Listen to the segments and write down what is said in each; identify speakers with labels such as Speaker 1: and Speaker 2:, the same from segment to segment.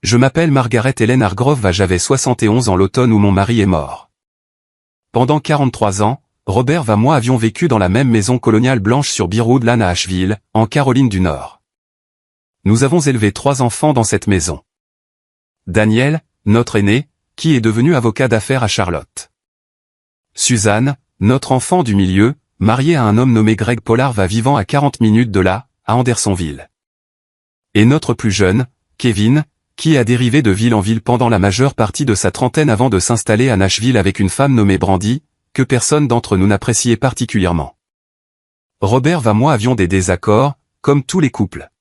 Speaker 1: Je m'appelle Margaret Helen Hargrove, j'avais 71 ans l'automne où mon mari est mort. Pendant 43 ans, Robert et moi avions vécu dans la même maison coloniale blanche sur Bearwood Lane à Asheville, en Caroline du Nord. Nous avons élevé 3 enfants dans cette maison. Daniel, notre aîné, qui est devenu avocat d'affaires à Charlotte. Suzanne, notre enfant du milieu, mariée à un homme nommé Greg Pollard vivant à 40 minutes de là, à Andersonville. Et notre plus jeune, Kevin, qui a dérivé de ville en ville pendant la majeure partie de sa trentaine avant de s'installer à Nashville avec une femme nommée Brandy, que personne d'entre nous n'appréciait particulièrement. Robert et moi avions des désaccords, comme tous les couples.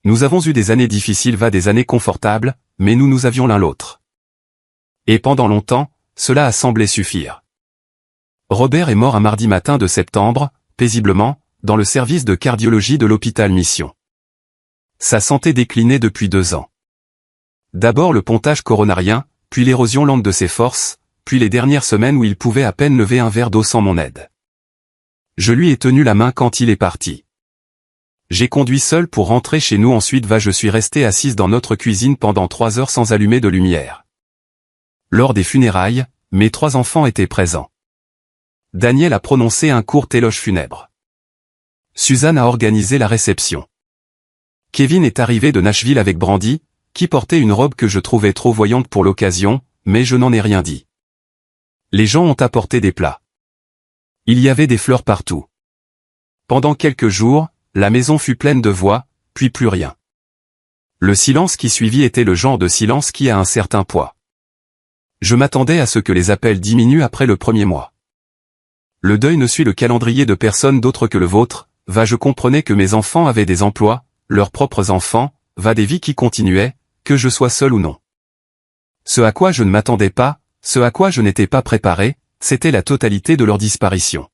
Speaker 1: Nous avons eu des années difficiles des années confortables, mais nous avions l'un l'autre. Et pendant longtemps, cela a semblé suffire. Robert est mort un mardi matin de septembre, paisiblement, dans le service de cardiologie de l'hôpital Mission. Sa santé déclinait depuis 2 ans. D'abord le pontage coronarien, puis l'érosion lente de ses forces, puis les dernières semaines où il pouvait à peine lever un verre d'eau sans mon aide. Je lui ai tenu la main quand il est parti. J'ai conduit seul pour rentrer chez nous, ensuite je suis resté assise dans notre cuisine pendant 3 heures sans allumer de lumière. Lors des funérailles, mes 3 enfants étaient présents. Daniel a prononcé un court éloge funèbre. Suzanne a organisé la réception. Kevin est arrivé de Nashville avec Brandy, qui portait une robe que je trouvais trop voyante pour l'occasion, mais je n'en ai rien dit. Les gens ont apporté des plats. Il y avait des fleurs partout. Pendant quelques jours, la maison fut pleine de voix, puis plus rien. Le silence qui suivit était le genre de silence qui a un certain poids. Je m'attendais à ce que les appels diminuent après le premier mois. Le deuil ne suit le calendrier de personne d'autre que le vôtre, je comprenais que mes enfants avaient des emplois, leurs propres enfants, des vies qui continuaient, que je sois seul ou non. Ce à quoi je ne m'attendais pas, ce à quoi je n'étais pas préparé, c'était la totalité de leur disparition.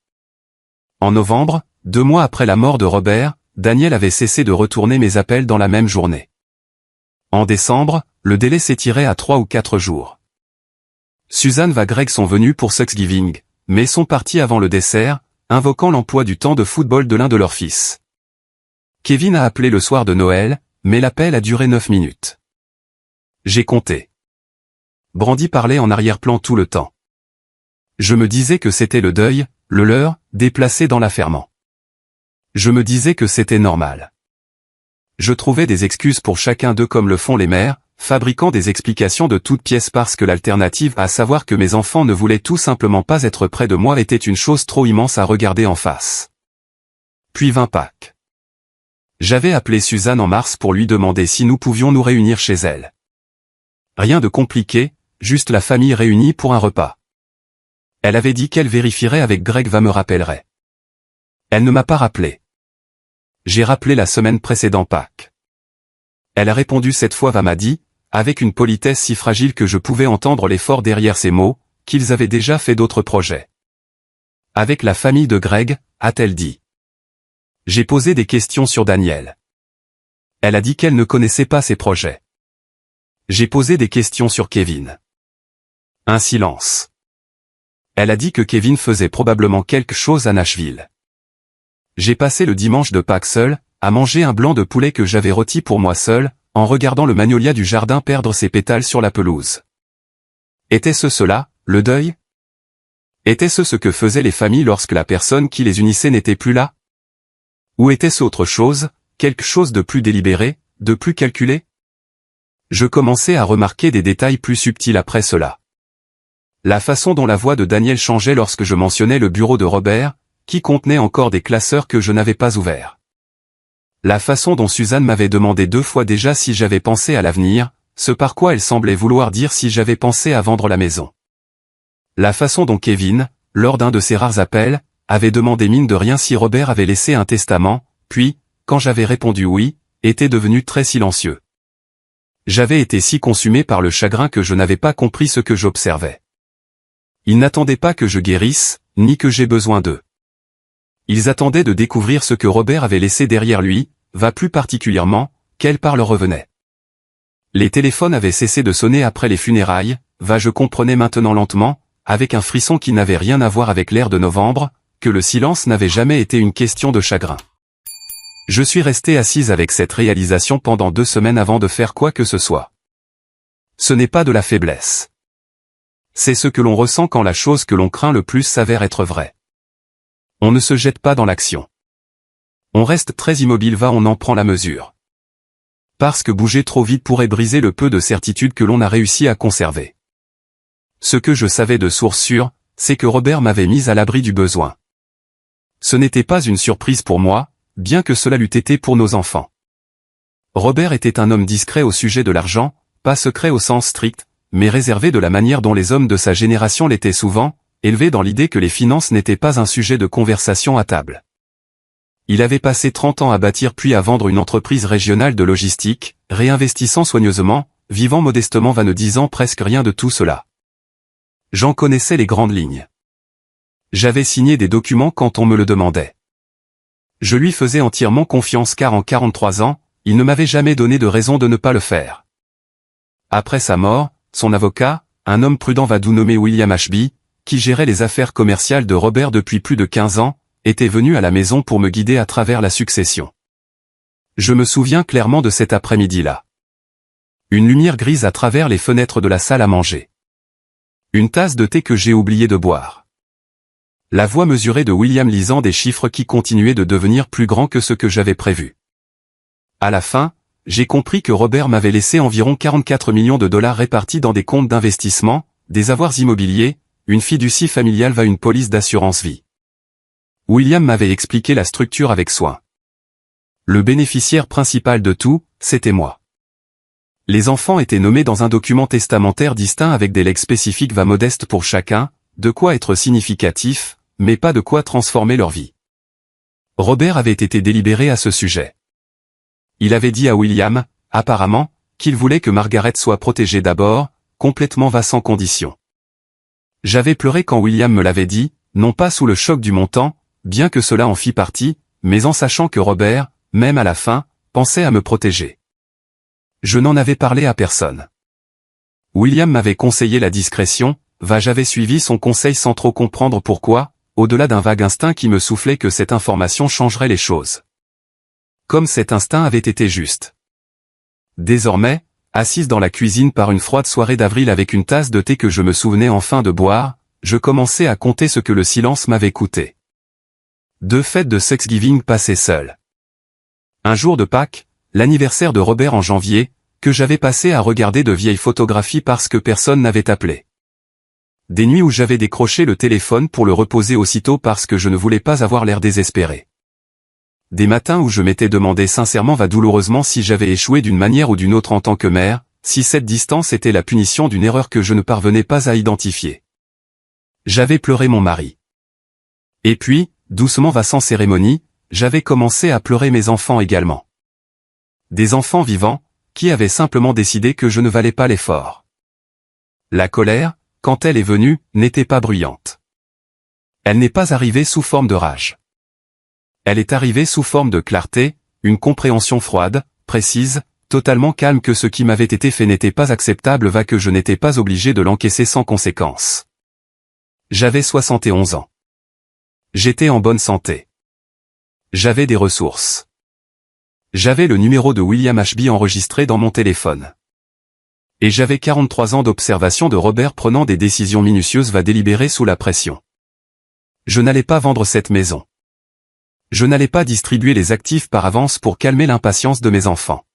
Speaker 1: En novembre, 2 mois après la mort de Robert, Daniel avait cessé de retourner mes appels dans la même journée. En décembre, le délai s'étirait à 3 ou 4 jours. Suzanne et Greg sont venus pour Thanksgiving, mais sont partis avant le dessert, invoquant l'emploi du temps de football de l'un de leurs fils. Kevin a appelé le soir de Noël, mais l'appel a duré 9 minutes. J'ai compté. Brandy parlait en arrière-plan tout le temps. Je me disais que c'était le deuil, le leur, déplacé dans l'affairement. Je me disais que c'était normal. Je trouvais des excuses pour chacun d'eux comme le font les mères, fabriquant des explications de toutes pièces parce que l'alternative, à savoir que mes enfants ne voulaient tout simplement pas être près de moi, était une chose trop immense à regarder en face. Puis vint Pâques. J'avais appelé Suzanne en mars pour lui demander si nous pouvions nous réunir chez elle. Rien de compliqué, juste la famille réunie pour un repas. Elle avait dit qu'elle vérifierait avec Greg me rappellerait. Elle ne m'a pas rappelé. J'ai rappelé la semaine précédant Pâques. Elle a répondu cette fois m'a dit, avec une politesse si fragile que je pouvais entendre l'effort derrière ses mots, qu'ils avaient déjà fait d'autres projets. Avec la famille de Greg, a-t-elle dit. J'ai posé des questions sur Daniel. Elle a dit qu'elle ne connaissait pas ses projets. J'ai posé des questions sur Kevin. Un silence. Elle a dit que Kevin faisait probablement quelque chose à Nashville. J'ai passé le dimanche de Pâques seul, à manger un blanc de poulet que j'avais rôti pour moi seul, en regardant le magnolia du jardin perdre ses pétales sur la pelouse. Était-ce cela, le deuil? Était-ce ce que faisaient les familles lorsque la personne qui les unissait n'était plus là? Ou était-ce autre chose, quelque chose de plus délibéré, de plus calculé? Je commençais à remarquer des détails plus subtils après cela. La façon dont la voix de Daniel changeait lorsque je mentionnais le bureau de Robert, qui contenait encore des classeurs que je n'avais pas ouverts. La façon dont Suzanne m'avait demandé 2 fois déjà si j'avais pensé à l'avenir, ce par quoi elle semblait vouloir dire si j'avais pensé à vendre la maison. La façon dont Kevin, lors d'un de ses rares appels, avait demandé mine de rien si Robert avait laissé un testament, puis, quand j'avais répondu oui, était devenu très silencieux. J'avais été si consumé par le chagrin que je n'avais pas compris ce que j'observais. Ils n'attendaient pas que je guérisse, ni que j'ai besoin d'eux. Ils attendaient de découvrir ce que Robert avait laissé derrière lui, plus particulièrement, quelle part leur revenait. Les téléphones avaient cessé de sonner après les funérailles, je comprenais maintenant lentement, avec un frisson qui n'avait rien à voir avec l'air de novembre, que le silence n'avait jamais été une question de chagrin. Je suis resté assise avec cette réalisation pendant 2 semaines avant de faire quoi que ce soit. Ce n'est pas de la faiblesse. C'est ce que l'on ressent quand la chose que l'on craint le plus s'avère être vraie. On ne se jette pas dans l'action. On reste très immobile, on en prend la mesure. Parce que bouger trop vite pourrait briser le peu de certitude que l'on a réussi à conserver. Ce que je savais de source sûre, c'est que Robert m'avait mis à l'abri du besoin. Ce n'était pas une surprise pour moi, bien que cela l'eût été pour nos enfants. Robert était un homme discret au sujet de l'argent, pas secret au sens strict, mais réservé de la manière dont les hommes de sa génération l'étaient souvent, élevé dans l'idée que les finances n'étaient pas un sujet de conversation à table. Il avait passé 30 ans à bâtir puis à vendre une entreprise régionale de logistique, réinvestissant soigneusement, vivant modestement ne disant presque rien de tout cela. J'en connaissais les grandes lignes. J'avais signé des documents quand on me le demandait. Je lui faisais entièrement confiance car en 43 ans, il ne m'avait jamais donné de raison de ne pas le faire. Après sa mort, son avocat, un homme prudent nommé William Ashby, qui gérait les affaires commerciales de Robert depuis plus de 15 ans, était venu à la maison pour me guider à travers la succession. Je me souviens clairement de cet après-midi-là. Une lumière grise à travers les fenêtres de la salle à manger. Une tasse de thé que j'ai oublié de boire. La voix mesurée de William lisant des chiffres qui continuaient de devenir plus grands que ce que j'avais prévu. À la fin, j'ai compris que Robert m'avait laissé environ 44 millions de dollars répartis dans des comptes d'investissement, des avoirs immobiliers, une fiducie familiale une police d'assurance vie. William m'avait expliqué la structure avec soin. Le bénéficiaire principal de tout, c'était moi. Les enfants étaient nommés dans un document testamentaire distinct avec des legs spécifiques modestes pour chacun, de quoi être significatif, mais pas de quoi transformer leur vie. Robert avait été délibéré à ce sujet. Il avait dit à William, apparemment, qu'il voulait que Margaret soit protégée d'abord, complètement sans condition. J'avais pleuré quand William me l'avait dit, non pas sous le choc du montant, bien que cela en fît partie, mais en sachant que Robert, même à la fin, pensait à me protéger. Je n'en avais parlé à personne. William m'avait conseillé la discrétion, j'avais suivi son conseil sans trop comprendre pourquoi, au-delà d'un vague instinct qui me soufflait que cette information changerait les choses. Comme cet instinct avait été juste. Désormais, assise dans la cuisine par une froide soirée d'avril avec une tasse de thé que je me souvenais enfin de boire, je commençais à compter ce que le silence m'avait coûté. 2 fêtes de Thanksgiving passées seules. Un jour de Pâques, l'anniversaire de Robert en janvier, que j'avais passé à regarder de vieilles photographies parce que personne n'avait appelé. Des nuits où j'avais décroché le téléphone pour le reposer aussitôt parce que je ne voulais pas avoir l'air désespéré. Des matins où je m'étais demandé sincèrement douloureusement si j'avais échoué d'une manière ou d'une autre en tant que mère, si cette distance était la punition d'une erreur que je ne parvenais pas à identifier. J'avais pleuré mon mari. Et puis, doucement sans cérémonie, j'avais commencé à pleurer mes enfants également. Des enfants vivants, qui avaient simplement décidé que je ne valais pas l'effort. La colère, quand elle est venue, n'était pas bruyante. Elle n'est pas arrivée sous forme de rage. Elle est arrivée sous forme de clarté, une compréhension froide, précise, totalement calme que ce qui m'avait été fait n'était pas acceptable que je n'étais pas obligé de l'encaisser sans conséquence. J'avais 71 ans. J'étais en bonne santé. J'avais des ressources. J'avais le numéro de William Ashby enregistré dans mon téléphone. Et j'avais 43 ans d'observation de Robert prenant des décisions minutieuses délibérées sous la pression. Je n'allais pas vendre cette maison. Je n'allais pas distribuer les actifs par avance pour calmer l'impatience de mes enfants.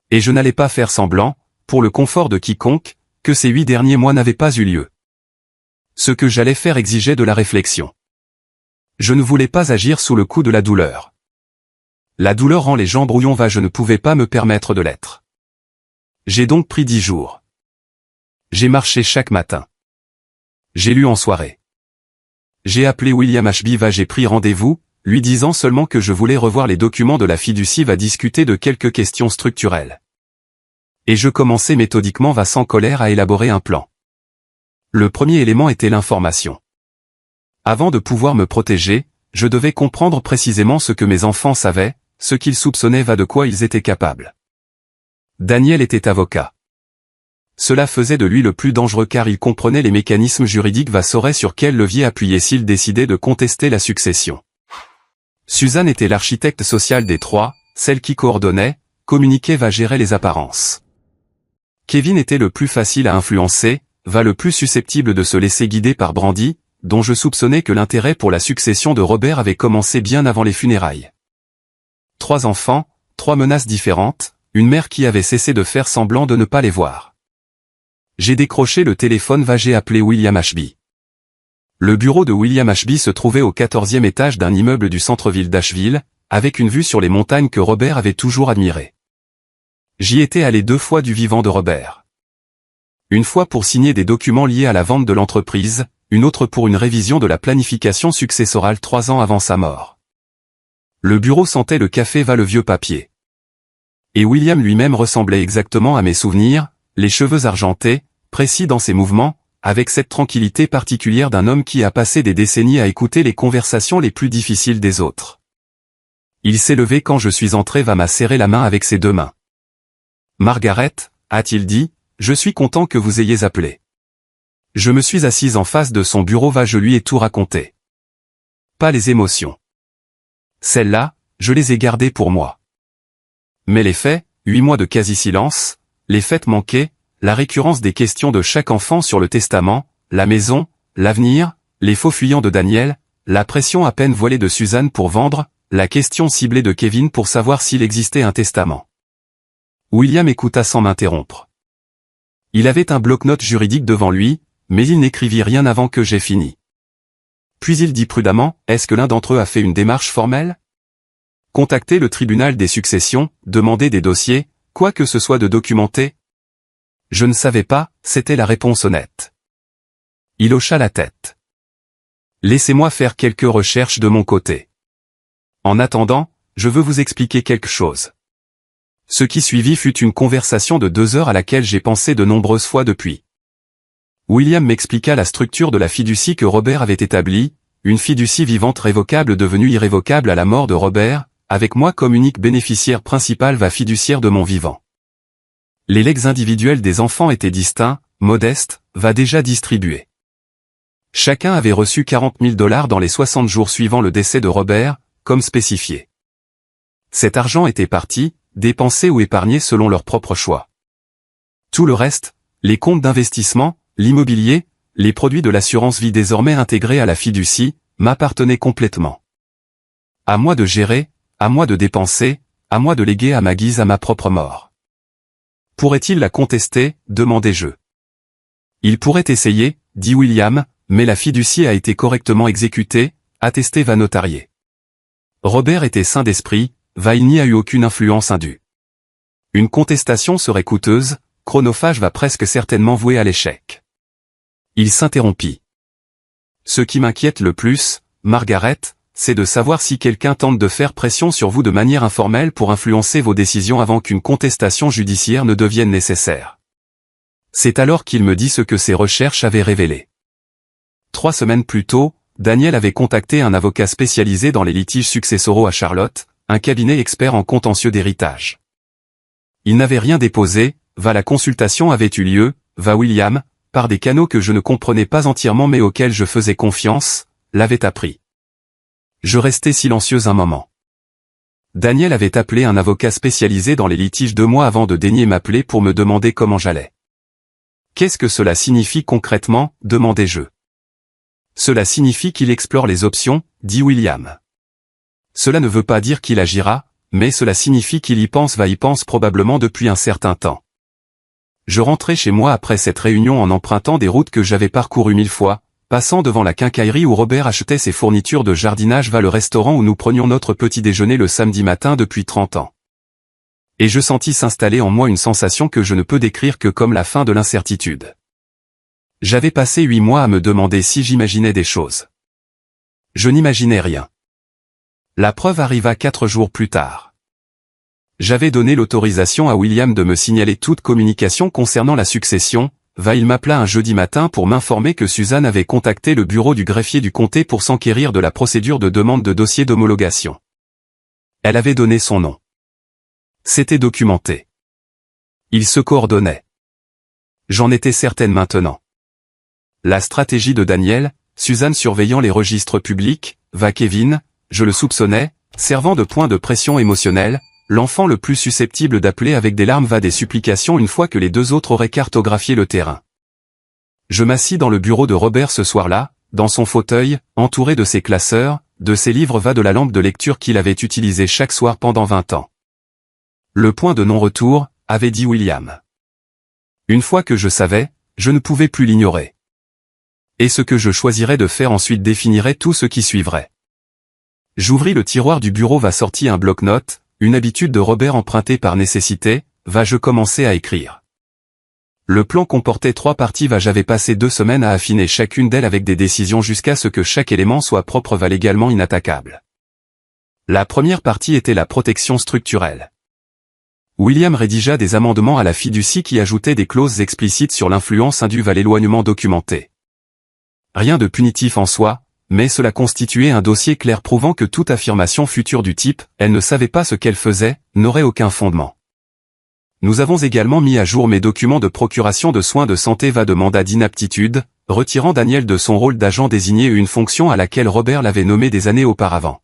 Speaker 1: Et je n'allais pas faire semblant, pour le confort de quiconque, que ces 8 derniers mois n'avaient pas eu lieu. Ce que j'allais faire exigeait de la réflexion. Je ne voulais pas agir sous le coup de la douleur. La douleur rend les gens brouillons je ne pouvais pas me permettre de l'être. J'ai donc pris 10 jours. J'ai marché chaque matin. J'ai lu en soirée. J'ai appelé William Ashby j'ai pris rendez-vous, lui disant seulement que je voulais revoir les documents de la fiducie discuter de quelques questions structurelles. Et je commençais méthodiquement sans colère à élaborer un plan. Le premier élément était l'information. Avant de pouvoir me protéger, je devais comprendre précisément ce que mes enfants savaient, ce qu'ils soupçonnaient de quoi ils étaient capables. Daniel était avocat. Cela faisait de lui le plus dangereux car il comprenait les mécanismes juridiques saurait sur quel levier appuyer s'il décidait de contester la succession. Suzanne était l'architecte sociale des 3, celle qui coordonnait, communiquait gérer les apparences. Kevin était le plus facile à influencer, le plus susceptible de se laisser guider par Brandy, dont je soupçonnais que l'intérêt pour la succession de Robert avait commencé bien avant les funérailles. 3 enfants, 3 menaces différentes, une mère qui avait cessé de faire semblant de ne pas les voir. J'ai décroché le téléphone, j'ai appelé William Ashby. Le bureau de William Ashby se trouvait au 14e étage d'un immeuble du centre-ville d'Asheville, avec une vue sur les montagnes que Robert avait toujours admirées. J'y étais allé 2 fois du vivant de Robert. Une fois pour signer des documents liés à la vente de l'entreprise, une autre pour une révision de la planification successorale 3 ans avant sa mort. Le bureau sentait le café, le vieux papier. Et William lui-même ressemblait exactement à mes souvenirs, les cheveux argentés, précis dans ses mouvements, avec cette tranquillité particulière d'un homme qui a passé des décennies à écouter les conversations les plus difficiles des autres. Il s'est levé quand je suis entré, m'a serré la main avec ses 2 mains. « Margaret, a-t-il dit, je suis content que vous ayez appelé. » Je me suis assise en face de son bureau, je lui ai tout raconté. Pas les émotions. Celles-là, je les ai gardées pour moi. Mais les faits, 8 mois de quasi-silence, les fêtes manquées, la récurrence des questions de chaque enfant sur le testament, la maison, l'avenir, les faux fuyants de Daniel, la pression à peine voilée de Suzanne pour vendre, la question ciblée de Kevin pour savoir s'il existait un testament. William écouta sans m'interrompre. Il avait un bloc-notes juridique devant lui, mais il n'écrivit rien avant que j'aie fini. Puis il dit prudemment, « Est-ce que l'un d'entre eux a fait une démarche formelle ? Contacter le tribunal des successions, demander des dossiers, quoi que ce soit de documenté ?» Je ne savais pas, c'était la réponse honnête. Il hocha la tête. « Laissez-moi faire quelques recherches de mon côté. En attendant, je veux vous expliquer quelque chose. » Ce qui suivit fut une conversation de 2 heures à laquelle j'ai pensé de nombreuses fois depuis. William m'expliqua la structure de la fiducie que Robert avait établie, une fiducie vivante révocable devenue irrévocable à la mort de Robert, avec moi comme unique bénéficiaire principal fiduciaire de mon vivant. Les legs individuels des enfants étaient distincts, modestes, déjà distribués. Chacun avait reçu $40 000 dans les 60 jours suivant le décès de Robert, comme spécifié. Cet argent était parti, dépensé ou épargné selon leur propre choix. Tout le reste, les comptes d'investissement, l'immobilier, les produits de l'assurance vie désormais intégrés à la fiducie, m'appartenaient complètement. À moi de gérer, à moi de dépenser, à moi de léguer à ma guise à ma propre mort. Pourrait-il la contester, demandai-je. Il pourrait essayer, dit William, mais la fiducie a été correctement exécutée, attesté notarié. Robert était sain d'esprit, il n'y a eu aucune influence indue. Une contestation serait coûteuse, chronophage, presque certainement voué à l'échec. Il s'interrompit. Ce qui m'inquiète le plus, Margaret, c'est de savoir si quelqu'un tente de faire pression sur vous de manière informelle pour influencer vos décisions avant qu'une contestation judiciaire ne devienne nécessaire. C'est alors qu'il me dit ce que ses recherches avaient révélé. 3 semaines plus tôt, Daniel avait contacté un avocat spécialisé dans les litiges successoraux à Charlotte, un cabinet expert en contentieux d'héritage. Il n'avait rien déposé, la consultation avait eu lieu, William, par des canaux que je ne comprenais pas entièrement mais auxquels je faisais confiance, l'avait appris. Je restai silencieuse un moment. Daniel avait appelé un avocat spécialisé dans les litiges 2 mois avant de daigner m'appeler pour me demander comment j'allais. Qu'est-ce que cela signifie concrètement, demandai-je. Cela signifie qu'il explore les options, dit William. Cela ne veut pas dire qu'il agira, mais cela signifie qu'il y pense probablement depuis un certain temps. Je rentrai chez moi après cette réunion en empruntant des routes que j'avais parcourues 1000 fois, passant devant la quincaillerie où Robert achetait ses fournitures de jardinage le restaurant où nous prenions notre petit déjeuner le samedi matin depuis 30 ans. Et je sentis s'installer en moi une sensation que je ne peux décrire que comme la fin de l'incertitude. J'avais passé 8 mois à me demander si j'imaginais des choses. Je n'imaginais rien. La preuve arriva 4 jours plus tard. J'avais donné l'autorisation à William de me signaler toute communication concernant la succession. Il m'appela un jeudi matin pour m'informer que Suzanne avait contacté le bureau du greffier du comté pour s'enquérir de la procédure de demande de dossier d'homologation. Elle avait donné son nom. C'était documenté. Ils se coordonnaient. J'en étais certaine maintenant. La stratégie de Daniel, Suzanne surveillant les registres publics, Kevin, je le soupçonnais, servant de point de pression émotionnelle, l'enfant le plus susceptible d'appeler avec des larmes va des supplications une fois que les deux autres auraient cartographié le terrain. Je m'assis dans le bureau de Robert ce soir-là, dans son fauteuil, entouré de ses classeurs, de ses livres va de la lampe de lecture qu'il avait utilisée chaque soir pendant 20 ans. Le point de non-retour, avait dit William. Une fois que je savais, je ne pouvais plus l'ignorer. Et ce que je choisirais de faire ensuite définirait tout ce qui suivrait. J'ouvris le tiroir du bureau va sorti un bloc-notes, une habitude de Robert empruntée par nécessité, je commençais à écrire. Le plan comportait 3 parties j'avais passé 2 semaines à affiner chacune d'elles avec des décisions jusqu'à ce que chaque élément soit propre légalement inattaquable. La première partie était la protection structurelle. William rédigea des amendements à la fiducie qui ajoutaient des clauses explicites sur l'influence indue l'éloignement documenté. Rien de punitif en soi, mais cela constituait un dossier clair prouvant que toute affirmation future du type « elle ne savait pas ce qu'elle faisait » n'aurait aucun fondement. Nous avons également mis à jour mes documents de procuration de soins de santé de mandat d'inaptitude, retirant Daniel de son rôle d'agent désigné et une fonction à laquelle Robert l'avait nommé des années auparavant.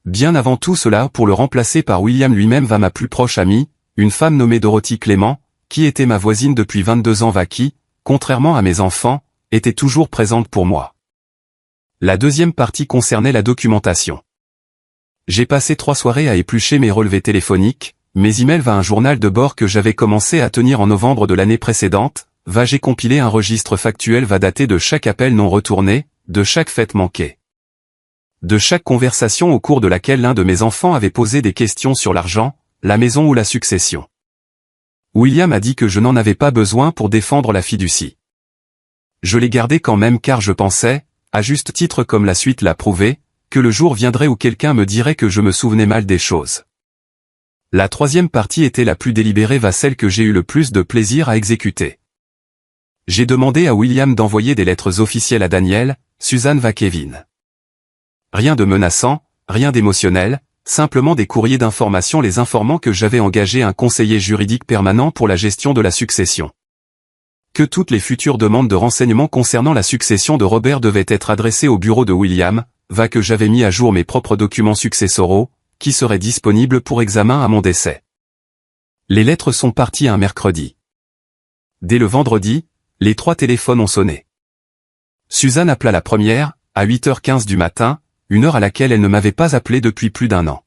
Speaker 1: Bien avant tout cela pour le remplacer par William lui-même ma plus proche amie, une femme nommée Dorothy Clément, qui était ma voisine depuis 22 ans qui, contrairement à mes enfants, était toujours présente pour moi. La deuxième partie concernait la documentation. J'ai passé 3 soirées à éplucher mes relevés téléphoniques, mes emails un journal de bord que j'avais commencé à tenir en novembre de l'année précédente, j'ai compilé un registre factuel daté de chaque appel non retourné, de chaque fête manquée. De chaque conversation au cours de laquelle l'un de mes enfants avait posé des questions sur l'argent, la maison ou la succession. William a dit que je n'en avais pas besoin pour défendre la fiducie. Je l'ai gardé quand même car je pensais, à juste titre comme la suite l'a prouvé, que le jour viendrait où quelqu'un me dirait que je me souvenais mal des choses. La troisième partie était la plus délibérée celle que j'ai eu le plus de plaisir à exécuter. J'ai demandé à William d'envoyer des lettres officielles à Daniel, Suzanne Kevin. Rien de menaçant, rien d'émotionnel, simplement des courriers d'information les informant que j'avais engagé un conseiller juridique permanent pour la gestion de la succession. Que toutes les futures demandes de renseignements concernant la succession de Robert devaient être adressées au bureau de William, que j'avais mis à jour mes propres documents successoraux, qui seraient disponibles pour examen à mon décès. Les lettres sont parties un mercredi. Dès le vendredi, les 3 téléphones ont sonné. Suzanne appela la première, à 8h15 du matin, une heure à laquelle elle ne m'avait pas appelé depuis plus d'1 an.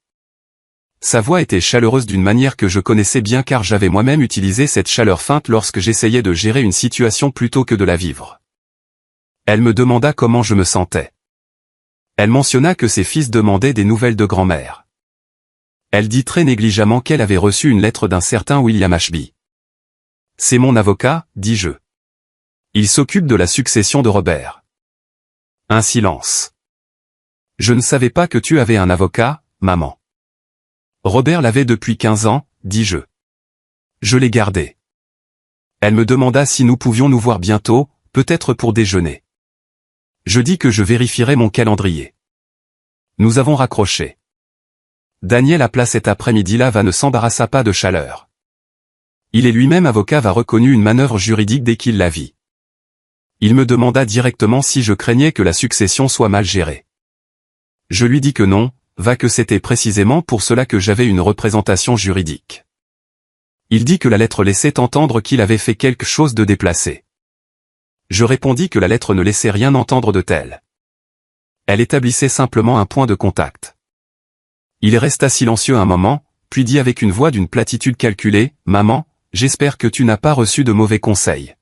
Speaker 1: Sa voix était chaleureuse d'une manière que je connaissais bien car j'avais moi-même utilisé cette chaleur feinte lorsque j'essayais de gérer une situation plutôt que de la vivre. Elle me demanda comment je me sentais. Elle mentionna que ses fils demandaient des nouvelles de grand-mère. Elle dit très négligemment qu'elle avait reçu une lettre d'un certain William Ashby. « C'est mon avocat, dis-je. Il s'occupe de la succession de Robert. » Un silence. « Je ne savais pas que tu avais un avocat, maman. » Robert l'avait depuis 15 ans, dis-je. Je l'ai gardé. Elle me demanda si nous pouvions nous voir bientôt, peut-être pour déjeuner. Je dis que je vérifierai mon calendrier. Nous avons raccroché. Daniel appela cet après-midi-là ne s'embarrassa pas de chaleur. Il est lui-même avocat reconnu une manœuvre juridique dès qu'il la vit. Il me demanda directement si je craignais que la succession soit mal gérée. Je lui dis que non, que c'était précisément pour cela que j'avais une représentation juridique. Il dit que la lettre laissait entendre qu'il avait fait quelque chose de déplacé. Je répondis que la lettre ne laissait rien entendre de tel. Elle établissait simplement un point de contact. Il resta silencieux un moment, puis dit avec une voix d'une platitude calculée, « Maman, j'espère que tu n'as pas reçu de mauvais conseils. »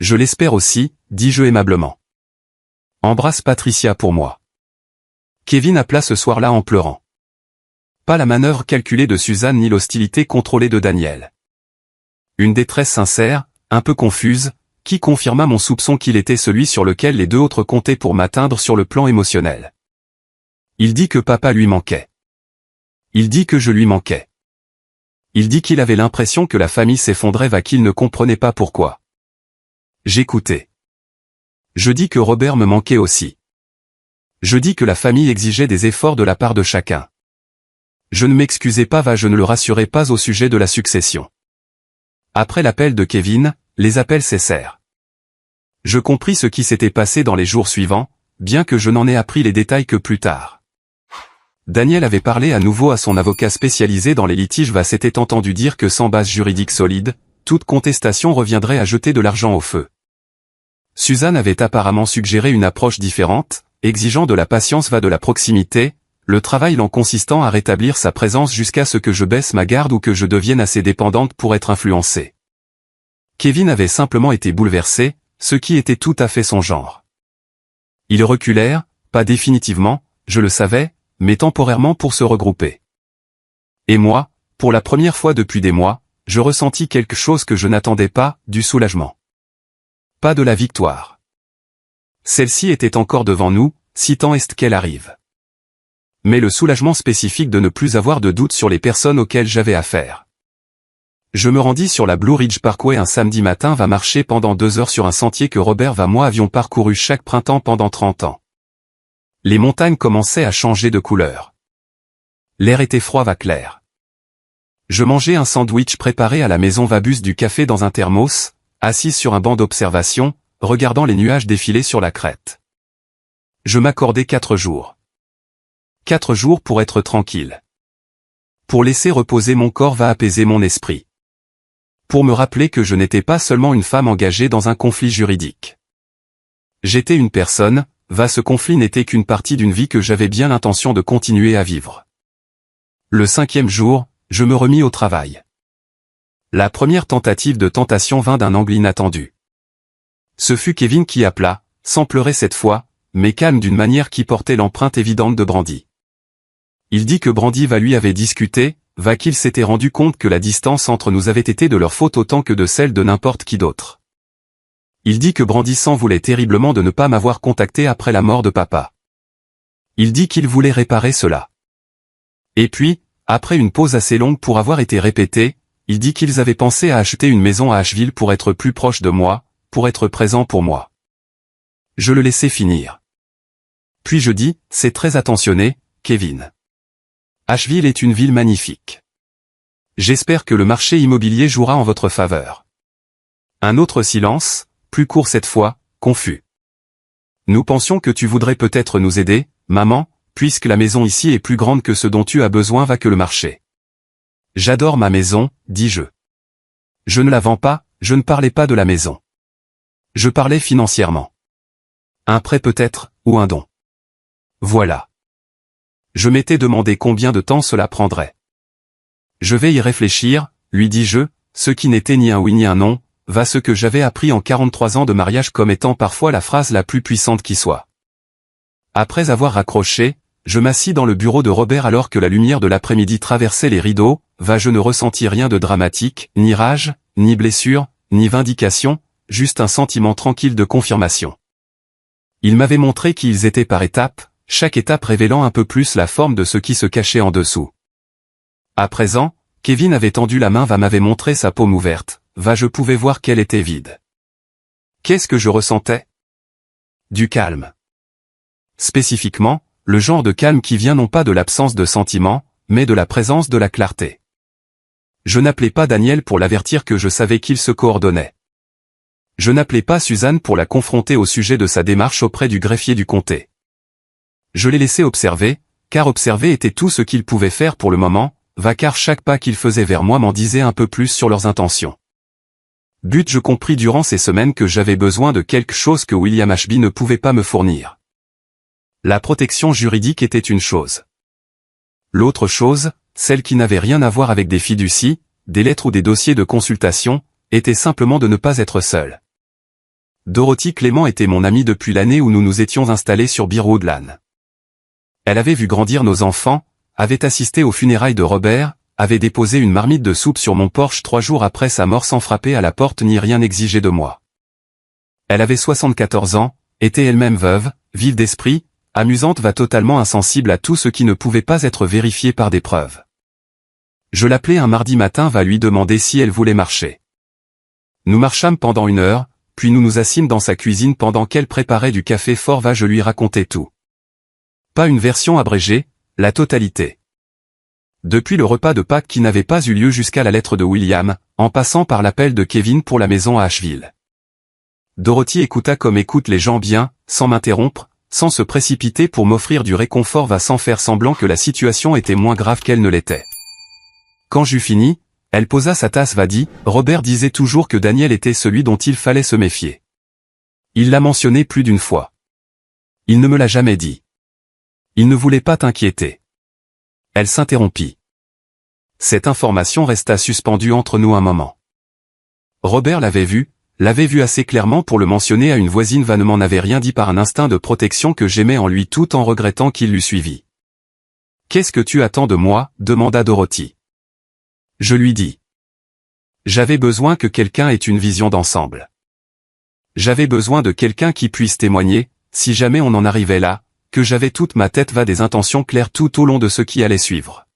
Speaker 1: « Je l'espère aussi, dis-je aimablement. Embrasse Patricia pour moi. » Kevin appela ce soir-là en pleurant. Pas la manœuvre calculée de Suzanne ni l'hostilité contrôlée de Daniel. Une détresse sincère, un peu confuse, qui confirma mon soupçon qu'il était celui sur lequel les 2 autres comptaient pour m'atteindre sur le plan émotionnel. Il dit que papa lui manquait. Il dit que je lui manquais. Il dit qu'il avait l'impression que la famille s'effondrait qu'il ne comprenait pas pourquoi. J'écoutais. Je dis que Robert me manquait aussi. Je dis que la famille exigeait des efforts de la part de chacun. Je ne m'excusais pas je ne le rassurais pas au sujet de la succession. Après l'appel de Kevin, les appels cessèrent. Je compris ce qui s'était passé dans les jours suivants, bien que je n'en ai appris les détails que plus tard. Daniel avait parlé à nouveau à son avocat spécialisé dans les litiges. S'était entendu dire que sans base juridique solide, toute contestation reviendrait à jeter de l'argent au feu. Suzanne avait apparemment suggéré une approche différente, exigeant de la patience de la proximité, le travail lent consistant à rétablir sa présence jusqu'à ce que je baisse ma garde ou que je devienne assez dépendante pour être influencée. Kevin avait simplement été bouleversé, ce qui était tout à fait son genre. Ils reculèrent, pas définitivement, je le savais, mais temporairement pour se regrouper. Et moi, pour la première fois depuis des mois, je ressentis quelque chose que je n'attendais pas, du soulagement. Pas de la victoire. Celle-ci était encore devant nous, si tant est qu'elle arrive. Mais le soulagement spécifique de ne plus avoir de doute sur les personnes auxquelles j'avais affaire. Je me rendis sur la Blue Ridge Parkway un samedi matin. Marcher pendant 2 heures sur un sentier que Robert moi avions parcouru chaque printemps pendant 30 ans. Les montagnes commençaient à changer de couleur. L'air était froid clair. Je mangeais un sandwich préparé à la maison. Bus du café dans un thermos, assise sur un banc d'observation, regardant les nuages défiler sur la crête. Je m'accordais 4 jours. 4 jours pour être tranquille. Pour laisser reposer mon corps apaiser mon esprit. Pour me rappeler que je n'étais pas seulement une femme engagée dans un conflit juridique. J'étais une personne, ce conflit n'était qu'une partie d'une vie que j'avais bien l'intention de continuer à vivre. Le 5e jour, je me remis au travail. La première tentative de tentation vint d'un angle inattendu. Ce fut Kevin qui appela, sans pleurer cette fois, mais calme d'une manière qui portait l'empreinte évidente de Brandy. Il dit que Brandy lui avait discuté, qu'il s'était rendu compte que la distance entre nous avait été de leur faute autant que de celle de n'importe qui d'autre. Il dit que Brandy s'en voulait terriblement de ne pas m'avoir contacté après la mort de papa. Il dit qu'il voulait réparer cela. Et puis, après une pause assez longue pour avoir été répétée, il dit qu'ils avaient pensé à acheter une maison à Asheville pour être plus proche de moi, pour être présent pour moi. Je le laissai finir. Puis je dis, c'est très attentionné, Kevin. Asheville est une ville magnifique. J'espère que le marché immobilier jouera en votre faveur. Un autre silence, plus court cette fois, confus. Nous pensions que tu voudrais peut-être nous aider, maman, puisque la maison ici est plus grande que ce dont tu as besoin que le marché. J'adore ma maison, dis-je. Je ne la vends pas, je ne parlais pas de la maison. Je parlais financièrement. Un prêt peut-être, ou un don. Voilà. Je m'étais demandé combien de temps cela prendrait. Je vais y réfléchir, lui dis-je, ce qui n'était ni un oui ni un non, ce que j'avais appris en 43 ans de mariage comme étant parfois la phrase la plus puissante qui soit. Après avoir raccroché, je m'assis dans le bureau de Robert alors que la lumière de l'après-midi traversait les rideaux, je ne ressentis rien de dramatique, ni rage, ni blessure, ni vindication, juste un sentiment tranquille de confirmation. Il m'avait montré qu'ils étaient par étapes, chaque étape révélant un peu plus la forme de ce qui se cachait en dessous. À présent, Kevin avait tendu la main m'avait montré sa paume ouverte, je pouvais voir qu'elle était vide. Qu'est-ce que je ressentais? Du calme. Spécifiquement, le genre de calme qui vient non pas de l'absence de sentiment, mais de la présence de la clarté. Je n'appelais pas Daniel pour l'avertir que je savais qu'il se coordonnait. Je n'appelais pas Suzanne pour la confronter au sujet de sa démarche auprès du greffier du comté. Je l'ai laissé observer, car observer était tout ce qu'il pouvait faire pour le moment, car chaque pas qu'il faisait vers moi m'en disait un peu plus sur leurs intentions. Je compris durant ces semaines que j'avais besoin de quelque chose que William Ashby ne pouvait pas me fournir. La protection juridique était une chose. L'autre chose, celle qui n'avait rien à voir avec des fiducies, des lettres ou des dossiers de consultation, était simplement de ne pas être seul. Dorothy Clément était mon amie depuis l'année où nous nous étions installés sur Bear Woodland. Elle avait vu grandir nos enfants, avait assisté aux funérailles de Robert, avait déposé une marmite de soupe sur mon porche 3 jours après sa mort sans frapper à la porte ni rien exiger de moi. Elle avait 74 ans, était elle-même veuve, vive d'esprit, amusante totalement insensible à tout ce qui ne pouvait pas être vérifié par des preuves. Je l'appelai un mardi matin lui demander si elle voulait marcher. Nous marchâmes pendant 1 heure, puis nous nous assîmes dans sa cuisine pendant qu'elle préparait du café fort je lui racontai tout. Pas une version abrégée, la totalité. Depuis le repas de Pâques qui n'avait pas eu lieu jusqu'à la lettre de William, en passant par l'appel de Kevin pour la maison à Asheville. Dorothy écouta comme écoutent les gens bien, sans m'interrompre, sans se précipiter pour m'offrir du réconfort va sans faire semblant que la situation était moins grave qu'elle ne l'était. Quand j'eus fini, elle posa sa tasse va dit, Robert disait toujours que Daniel était celui dont il fallait se méfier. Il l'a mentionné plus d'une fois. Il ne me l'a jamais dit. Il ne voulait pas t'inquiéter. Elle s'interrompit. Cette information resta suspendue entre nous un moment. Robert l'avait vu assez clairement pour le mentionner à une voisine va ne m'en avait rien dit par un instinct de protection que j'aimais en lui tout en regrettant qu'il l'eût suivi. « Qu'est-ce que tu attends de moi ?» demanda Dorothy. Je lui dis. J'avais besoin que quelqu'un ait une vision d'ensemble. J'avais besoin de quelqu'un qui puisse témoigner, si jamais on en arrivait là, que j'avais toute ma tête va des intentions claires tout au long de ce qui allait suivre.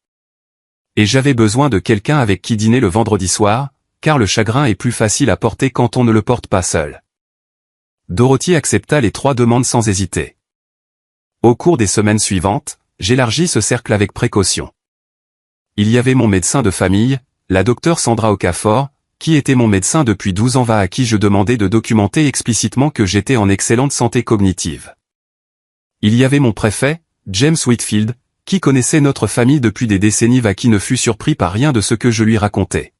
Speaker 1: Et j'avais besoin de quelqu'un avec qui dîner le vendredi soir, car le chagrin est plus facile à porter quand on ne le porte pas seul. Dorothy accepta les 3 demandes sans hésiter. Au cours des semaines suivantes, j'élargis ce cercle avec précaution. Il y avait mon médecin de famille, la docteure Sandra Okafor, qui était mon médecin depuis 12 ans à qui je demandais de documenter explicitement que j'étais en excellente santé cognitive. Il y avait mon préfet, James Whitfield, qui connaissait notre famille depuis des décennies qui ne fut surpris par rien de ce que je lui racontais.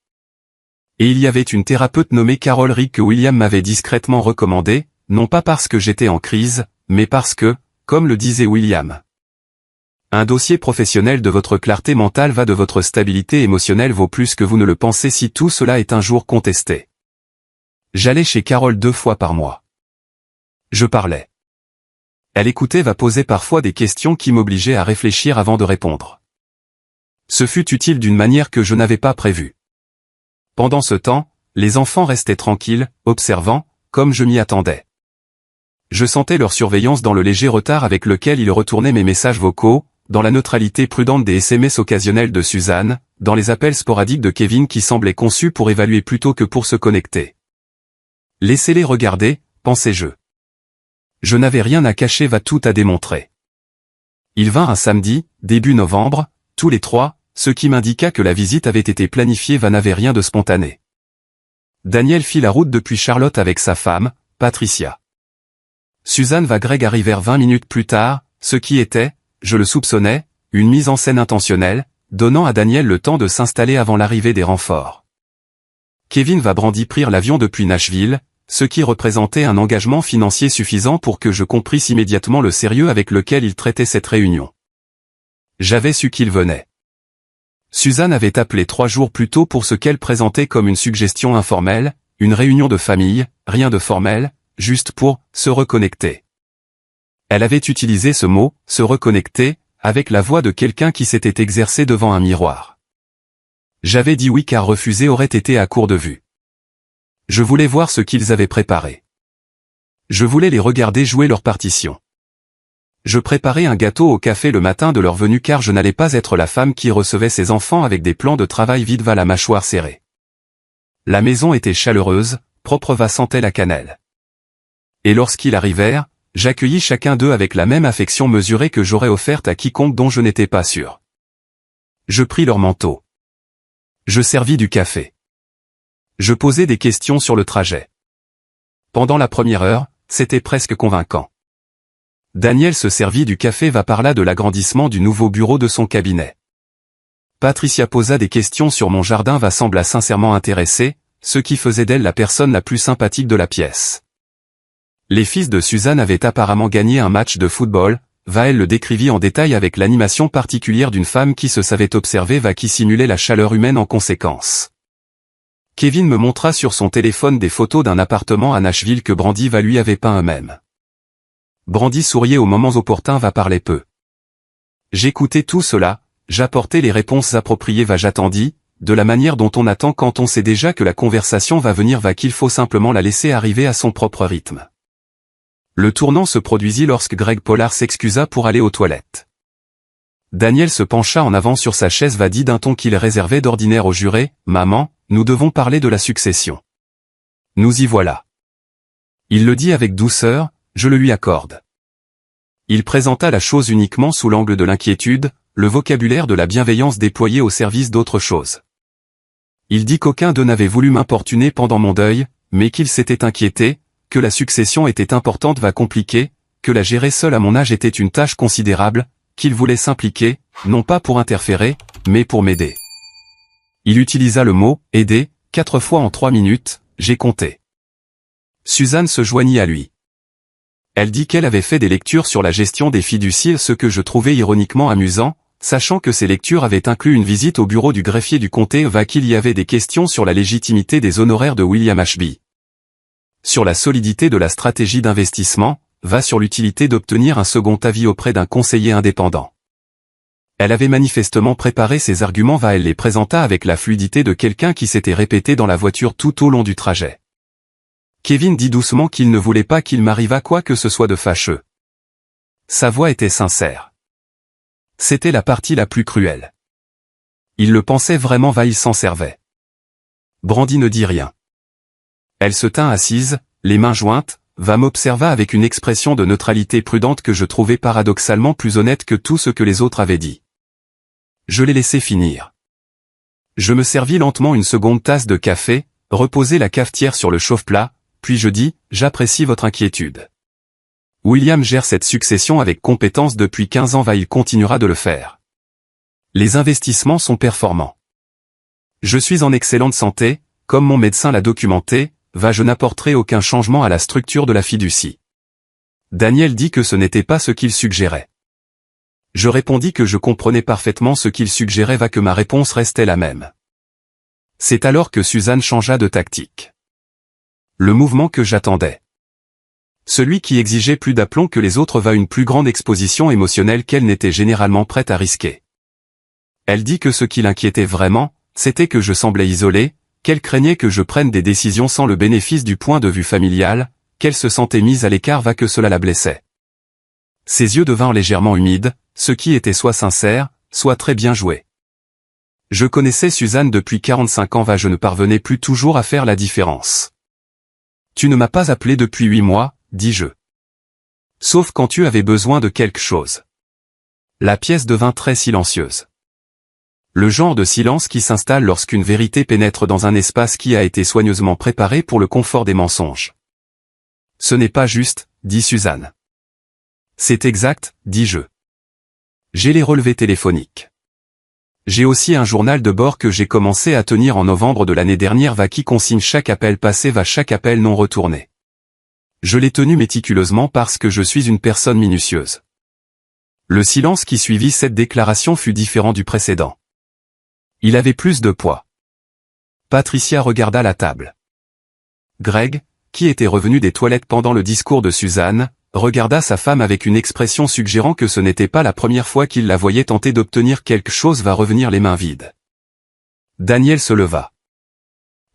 Speaker 1: Et il y avait une thérapeute nommée Carol Rigg que William m'avait discrètement recommandée, non pas parce que j'étais en crise, mais parce que, comme le disait William, un dossier professionnel de votre clarté mentale va de votre stabilité émotionnelle vaut plus que vous ne le pensez si tout cela est un jour contesté. J'allais chez Carol 2 fois par mois. Je parlais. Elle écoutait posait parfois des questions qui m'obligeaient à réfléchir avant de répondre. Ce fut utile d'une manière que je n'avais pas prévue. Pendant ce temps, les enfants restaient tranquilles, observant, comme je m'y attendais. Je sentais leur surveillance dans le léger retard avec lequel ils retournaient mes messages vocaux, dans la neutralité prudente des SMS occasionnels de Suzanne, dans les appels sporadiques de Kevin qui semblaient conçus pour évaluer plutôt que pour se connecter. Laissez-les regarder, pensais-je. Je n'avais rien à cacher tout à démontrer. Il vint un samedi, début novembre, tous les 3, ce qui m'indiqua que la visite avait été planifiée n'avait rien de spontané. Daniel fit la route depuis Charlotte avec sa femme, Patricia. Suzanne Greg arrivèrent 20 minutes plus tard, ce qui était, je le soupçonnais, une mise en scène intentionnelle, donnant à Daniel le temps de s'installer avant l'arrivée des renforts. Kevin Brandi prirent l'avion depuis Nashville, ce qui représentait un engagement financier suffisant pour que je comprisse immédiatement le sérieux avec lequel ils traitaient cette réunion. J'avais su qu'ils venaient. Suzanne avait appelé 3 jours plus tôt pour ce qu'elle présentait comme une suggestion informelle, une réunion de famille, rien de formel, juste pour se reconnecter. Elle avait utilisé ce mot, se reconnecter, avec la voix de quelqu'un qui s'était exercé devant un miroir. J'avais dit oui car refuser aurait été à court de vue. Je voulais voir ce qu'ils avaient préparé. Je voulais les regarder jouer leur partition. Je préparais un gâteau au café le matin de leur venue car je n'allais pas être la femme qui recevait ses enfants avec des plans de travail vides la mâchoire serrée. La maison était chaleureuse, propre sentait la cannelle. Et lorsqu'ils arrivèrent, j'accueillis chacun d'eux avec la même affection mesurée que j'aurais offerte à quiconque dont je n'étais pas sûr. Je pris leur manteau. Je servis du café. Je posais des questions sur le trajet. Pendant la première heure, c'était presque convaincant. Daniel se servit du café parla de l'agrandissement du nouveau bureau de son cabinet. Patricia posa des questions sur mon jardin sembla sincèrement intéressée, ce qui faisait d'elle la personne la plus sympathique de la pièce. Les fils de Suzanne avaient apparemment gagné un match de football, elle le décrivit en détail avec l'animation particulière d'une femme qui se savait observer qui simulait la chaleur humaine en conséquence. Kevin me montra sur son téléphone des photos d'un appartement à Nashville que Brandi lui avait peint eux-mêmes. Brandi souriait aux moments opportuns parlait peu. J'écoutais tout cela, j'apportais les réponses appropriées j'attendis, de la manière dont on attend quand on sait déjà que la conversation va venir qu'il faut simplement la laisser arriver à son propre rythme. Le tournant se produisit lorsque Greg Pollard s'excusa pour aller aux toilettes. Daniel se pencha en avant sur sa chaise dit d'un ton qu'il réservait d'ordinaire aux jurés, « Maman, nous devons parler de la succession. » Nous y voilà. Il le dit avec douceur, je le lui accorde. Il présenta la chose uniquement sous l'angle de l'inquiétude, le vocabulaire de la bienveillance déployé au service d'autre chose. Il dit qu'aucun d'eux n'avait voulu m'importuner pendant mon deuil, mais qu'il s'était inquiété, que la succession était importante compliquée, que la gérer seul à mon âge était une tâche considérable, qu'il voulait s'impliquer, non pas pour interférer, mais pour m'aider. Il utilisa le mot « aider » 4 fois en 3 minutes, j'ai compté. Suzanne se joignit à lui. Elle dit qu'elle avait fait des lectures sur la gestion des fiducies, ce que je trouvais ironiquement amusant, sachant que ces lectures avaient inclus une visite au bureau du greffier du comté qu'il y avait des questions sur la légitimité des honoraires de William Ashby. Sur la solidité de la stratégie d'investissement, sur l'utilité d'obtenir un second avis auprès d'un conseiller indépendant. Elle avait manifestement préparé ses arguments, elle les présenta avec la fluidité de quelqu'un qui s'était répété dans la voiture tout au long du trajet. Kevin dit doucement qu'il ne voulait pas qu'il m'arrivât quoi que ce soit de fâcheux. Sa voix était sincère. C'était la partie la plus cruelle. Il le pensait vraiment, il s'en servait. Brandy ne dit rien. Elle se tint assise, les mains jointes, m'observa avec une expression de neutralité prudente que je trouvais paradoxalement plus honnête que tout ce que les autres avaient dit. Je l'ai laissé finir. Je me servis lentement une seconde tasse de café, reposai la cafetière sur le chauffe-plat, puis je dis, j'apprécie votre inquiétude. William gère cette succession avec compétence depuis 15 ans, il continuera de le faire. Les investissements sont performants. Je suis en excellente santé, comme mon médecin l'a documenté, je n'apporterai aucun changement à la structure de la fiducie. Daniel dit que ce n'était pas ce qu'il suggérait. Je répondis que je comprenais parfaitement ce qu'il suggérait, que ma réponse restait la même. C'est alors que Suzanne changea de tactique. Le mouvement que j'attendais. Celui qui exigeait plus d'aplomb que les autres, une plus grande exposition émotionnelle qu'elle n'était généralement prête à risquer. Elle dit que ce qui l'inquiétait vraiment, c'était que je semblais isolé, qu'elle craignait que je prenne des décisions sans le bénéfice du point de vue familial, qu'elle se sentait mise à l'écart, que cela la blessait. Ses yeux devinrent légèrement humides, ce qui était soit sincère, soit très bien joué. Je connaissais Suzanne depuis 45 ans, je ne parvenais plus toujours à faire la différence. Tu ne m'as pas appelé depuis 8 mois, dis-je. Sauf quand tu avais besoin de quelque chose. La pièce devint très silencieuse. Le genre de silence qui s'installe lorsqu'une vérité pénètre dans un espace qui a été soigneusement préparé pour le confort des mensonges. Ce n'est pas juste, dit Suzanne. C'est exact, dis-je. J'ai les relevés téléphoniques. J'ai aussi un journal de bord que j'ai commencé à tenir en novembre de l'année dernière, qui consigne chaque appel passé, chaque appel non retourné. Je l'ai tenu méticuleusement parce que je suis une personne minutieuse. Le silence qui suivit cette déclaration fut différent du précédent. Il avait plus de poids. Patricia regarda la table. Greg, qui était revenu des toilettes pendant le discours de Suzanne, regarda sa femme avec une expression suggérant que ce n'était pas la première fois qu'il la voyait tenter d'obtenir quelque chose, revenir les mains vides. Daniel se leva.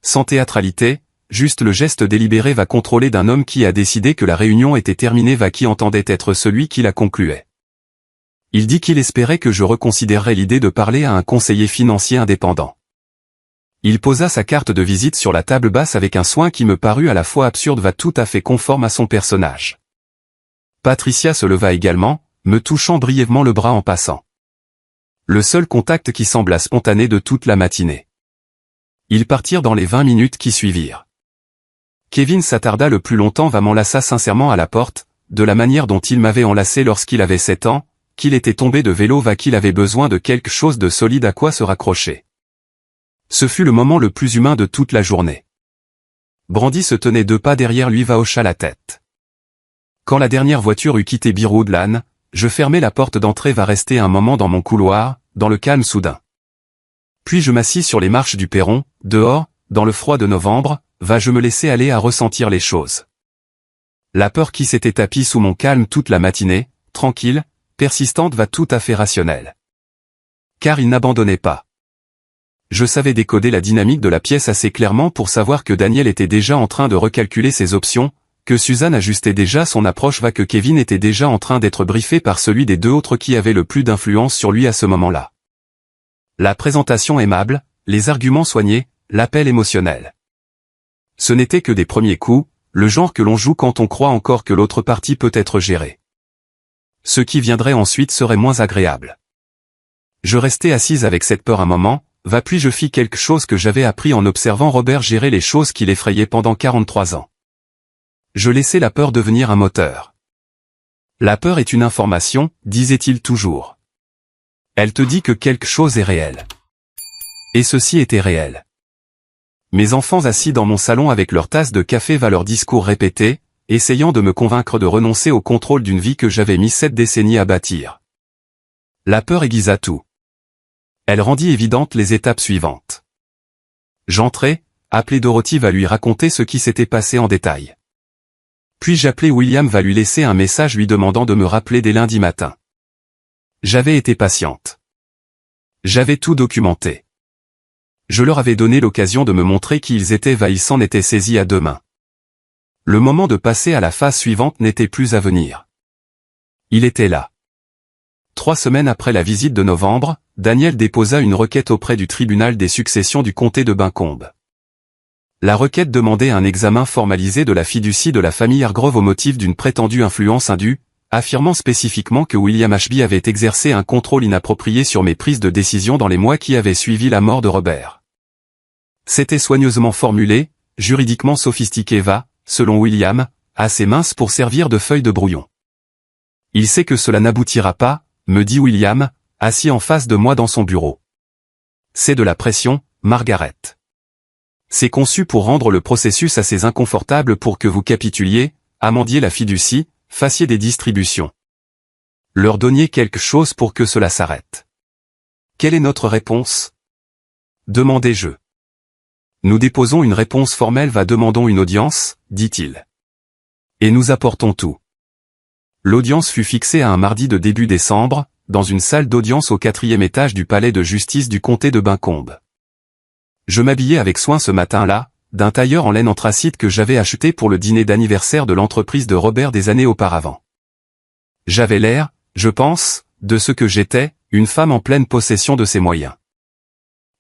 Speaker 1: Sans théâtralité, juste le geste délibéré contrôlé d'un homme qui a décidé que la réunion était terminée, qui entendait être celui qui la concluait. Il dit qu'il espérait que je reconsidérerais l'idée de parler à un conseiller financier indépendant. Il posa sa carte de visite sur la table basse avec un soin qui me parut à la fois absurde, tout à fait conforme à son personnage. Patricia se leva également, me touchant brièvement le bras en passant. Le seul contact qui sembla spontané de toute la matinée. Ils partirent dans les 20 minutes qui suivirent. Kevin s'attarda le plus longtemps, m'enlaça sincèrement à la porte, de la manière dont il m'avait enlacé lorsqu'il avait 7 ans, qu'il était tombé de vélo, qu'il avait besoin de quelque chose de solide à quoi se raccrocher. Ce fut le moment le plus humain de toute la journée. Brandy se tenait 2 pas derrière lui, hocha la tête. Quand la dernière voiture eut quitté Bearwood Lane, je fermai la porte d'entrée, rester un moment dans mon couloir, dans le calme soudain. Puis je m'assis sur les marches du perron, dehors, dans le froid de novembre, je me laisser aller à ressentir les choses. La peur qui s'était tapie sous mon calme toute la matinée, tranquille, persistante, tout à fait rationnelle. Car il n'abandonnait pas. Je savais décoder la dynamique de la pièce assez clairement pour savoir que Daniel était déjà en train de recalculer ses options, que Suzanne ajustait déjà son approche, que Kevin était déjà en train d'être briefé par celui des 2 autres qui avait le plus d'influence sur lui à ce moment-là. La présentation aimable, les arguments soignés, l'appel émotionnel. Ce n'était que des premiers coups, le genre que l'on joue quand on croit encore que l'autre partie peut être gérée. Ce qui viendrait ensuite serait moins agréable. Je restai assise avec cette peur un moment, puis je fis quelque chose que j'avais appris en observant Robert gérer les choses qui l'effrayaient pendant 43 ans. Je laissai la peur devenir un moteur. La peur est une information, disait-il toujours. Elle te dit que quelque chose est réel. Et ceci était réel. Mes enfants assis dans mon salon avec leur tasse de café va leur discours répétés, essayant de me convaincre de renoncer au contrôle d'une vie que j'avais mis 7 décennies à bâtir. La peur aiguisa tout. Elle rendit évidentes les étapes suivantes. J'entrai, appelé Dorothy va lui raconter ce qui s'était passé en détail. Puis j'appelais William va lui laisser un message lui demandant de me rappeler dès lundi matin. J'avais été patiente. J'avais tout documenté. Je leur avais donné l'occasion de me montrer qui ils étaient ils s'en étaient saisis à deux mains. Le moment de passer à la phase suivante n'était plus à venir. Il était là. 3 semaines après la visite de novembre, Daniel déposa une requête auprès du tribunal des successions du comté de Buncombe. La requête demandait un examen formalisé de la fiducie de la famille Hargrove au motif d'une prétendue influence indue, affirmant spécifiquement que William Ashby avait exercé un contrôle inapproprié sur mes prises de décision dans les mois qui avaient suivi la mort de Robert. C'était soigneusement formulé, juridiquement sophistiqué selon William, assez mince pour servir de feuille de brouillon. Il sait que cela n'aboutira pas, me dit William, assis en face de moi dans son bureau. C'est de la pression, Margaret. C'est conçu pour rendre le processus assez inconfortable pour que vous capituliez, amendiez la fiducie, fassiez des distributions. Leur donniez quelque chose pour que cela s'arrête. Quelle est notre réponse? Demandai-je. Nous déposons une réponse formelle demandons une audience, dit-il. Et nous apportons tout. L'audience fut fixée à un mardi de début décembre, dans une salle d'audience au 4e étage du palais de justice du comté de Buncombe. Je m'habillais avec soin ce matin-là, d'un tailleur en laine anthracite que j'avais acheté pour le dîner d'anniversaire de l'entreprise de Robert des années auparavant. J'avais l'air, je pense, de ce que j'étais, une femme en pleine possession de ses moyens.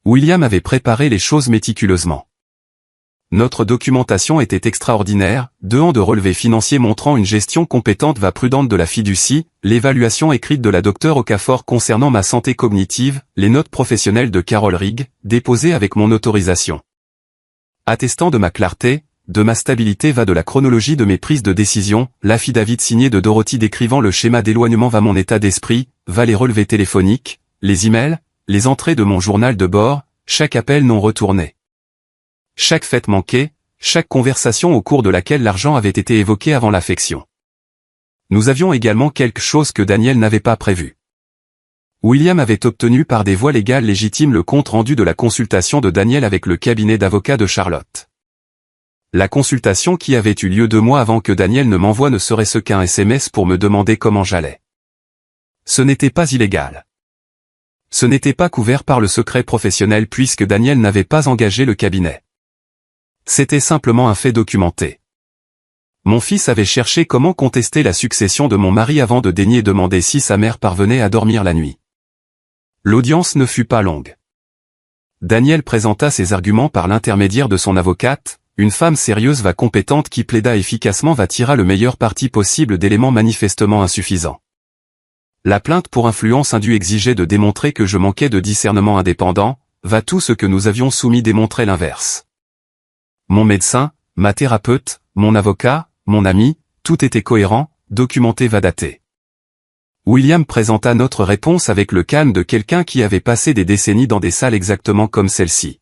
Speaker 1: William avait préparé les choses méticuleusement. Notre documentation était extraordinaire, 2 ans de relevés financiers montrant une gestion compétente prudente de la fiducie, l'évaluation écrite de la Dr Okafor concernant ma santé cognitive, les notes professionnelles de Carol Rigg, déposées avec mon autorisation. Attestant de ma clarté, de ma stabilité de la chronologie de mes prises de décision, l'affidavit signé de Dorothy décrivant le schéma d'éloignement mon état d'esprit, les relevés téléphoniques, les emails, les entrées de mon journal de bord, chaque appel non retourné. Chaque fête manquée, chaque conversation au cours de laquelle l'argent avait été évoqué avant l'affection. Nous avions également quelque chose que Daniel n'avait pas prévu. William avait obtenu par des voies légales légitimes le compte-rendu de la consultation de Daniel avec le cabinet d'avocats de Charlotte. La consultation qui avait eu lieu 2 mois avant que Daniel ne m'envoie ne serait-ce qu'un SMS pour me demander comment j'allais. Ce n'était pas illégal. Ce n'était pas couvert par le secret professionnel puisque Daniel n'avait pas engagé le cabinet. C'était simplement un fait documenté. Mon fils avait cherché comment contester la succession de mon mari avant de daigner demander si sa mère parvenait à dormir la nuit. L'audience ne fut pas longue. Daniel présenta ses arguments par l'intermédiaire de son avocate, une femme sérieuse compétente qui plaida efficacement tira le meilleur parti possible d'éléments manifestement insuffisants. La plainte pour influence indue exigeait de démontrer que je manquais de discernement indépendant, tout ce que nous avions soumis démontrait l'inverse. Mon médecin, ma thérapeute, mon avocat, mon ami, tout était cohérent, documenté daté. William présenta notre réponse avec le calme de quelqu'un qui avait passé des décennies dans des salles exactement comme celle-ci.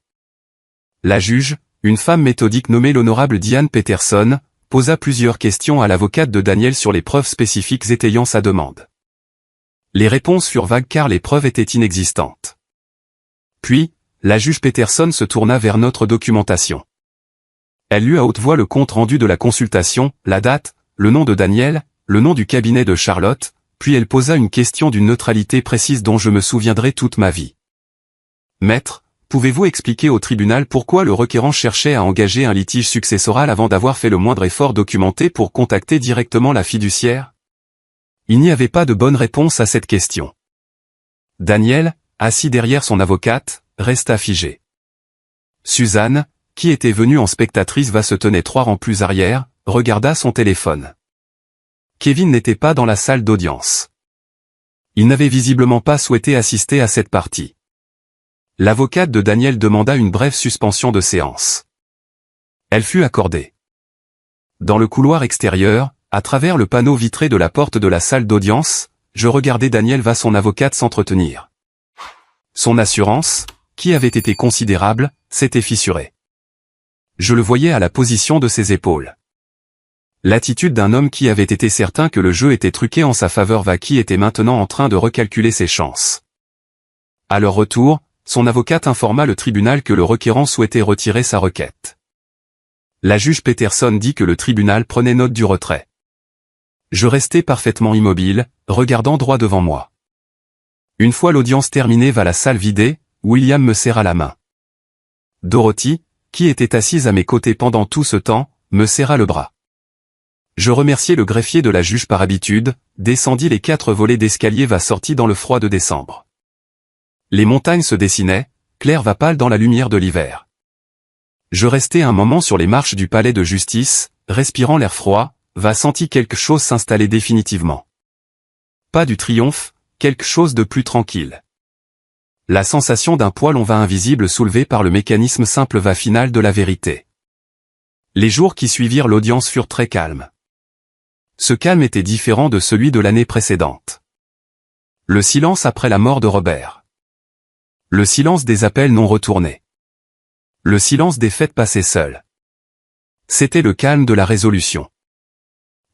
Speaker 1: La juge, une femme méthodique nommée l'honorable Diane Peterson, posa plusieurs questions à l'avocate de Daniel sur les preuves spécifiques étayant sa demande. Les réponses furent vagues car les preuves étaient inexistantes. Puis, la juge Peterson se tourna vers notre documentation. Elle lut à haute voix le compte rendu de la consultation, la date, le nom de Daniel, le nom du cabinet de Charlotte, puis elle posa une question d'une neutralité précise dont je me souviendrai toute ma vie. Maître, pouvez-vous expliquer au tribunal pourquoi le requérant cherchait à engager un litige successoral avant d'avoir fait le moindre effort documenté pour contacter directement la fiduciaire? Il n'y avait pas de bonne réponse à cette question. Daniel, assis derrière son avocate, resta figé. Suzanne, qui était venue en spectatrice se tenait 3 rangs plus arrière, regarda son téléphone. Kevin n'était pas dans la salle d'audience. Il n'avait visiblement pas souhaité assister à cette partie. L'avocate de Daniel demanda une brève suspension de séance. Elle fut accordée. Dans le couloir extérieur, À travers le panneau vitré de la porte de la salle d'audience, je regardais Daniel Va son avocate s'entretenir. Son assurance, qui avait été considérable, s'était fissurée. Je le voyais à la position de ses épaules. L'attitude d'un homme qui avait été certain que le jeu était truqué en sa faveur va qui était maintenant en train de recalculer ses chances. À leur retour, son avocate informa le tribunal que le requérant souhaitait retirer sa requête. La juge Peterson dit que le tribunal prenait note du retrait. Je restais parfaitement immobile, regardant droit devant moi. Une fois l'audience terminée va la salle vidée, William me serra la main. Dorothy, qui était assise à mes côtés pendant tout ce temps, me serra le bras. Je remerciai le greffier de la juge par habitude, descendis les 4 volets d'escalier va sorti dans le froid de décembre. Les montagnes se dessinaient, claires va pâle dans la lumière de l'hiver. Je restai un moment sur les marches du palais de justice, respirant l'air froid, va senti quelque chose s'installer définitivement. Pas du triomphe, quelque chose de plus tranquille. La sensation d'un poids long va invisible soulevé par le mécanisme simple va final de la vérité. Les jours qui suivirent l'audience furent très calmes. Ce calme était différent de celui de l'année précédente. Le silence après la mort de Robert. Le silence des appels non retournés. Le silence des fêtes passées seules. C'était le calme de la résolution.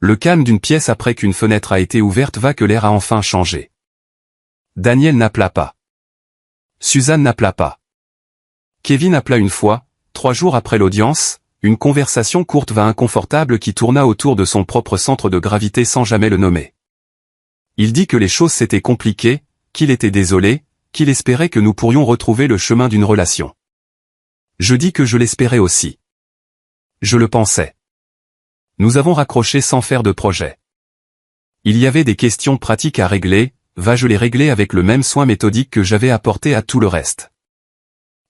Speaker 1: Le calme d'une pièce après qu'une fenêtre a été ouverte va que l'air a enfin changé. Daniel n'appela pas. Suzanne n'appela pas. Kevin appela une fois, 3 jours après l'audience, une conversation courte va inconfortable qui tourna autour de son propre centre de gravité sans jamais le nommer. Il dit que les choses s'étaient compliquées, qu'il était désolé, qu'il espérait que nous pourrions retrouver le chemin d'une relation. Je dis que je l'espérais aussi. Je le pensais. Nous avons raccroché sans faire de projet. Il y avait des questions pratiques à régler, je les régler avec le même soin méthodique que j'avais apporté à tout le reste.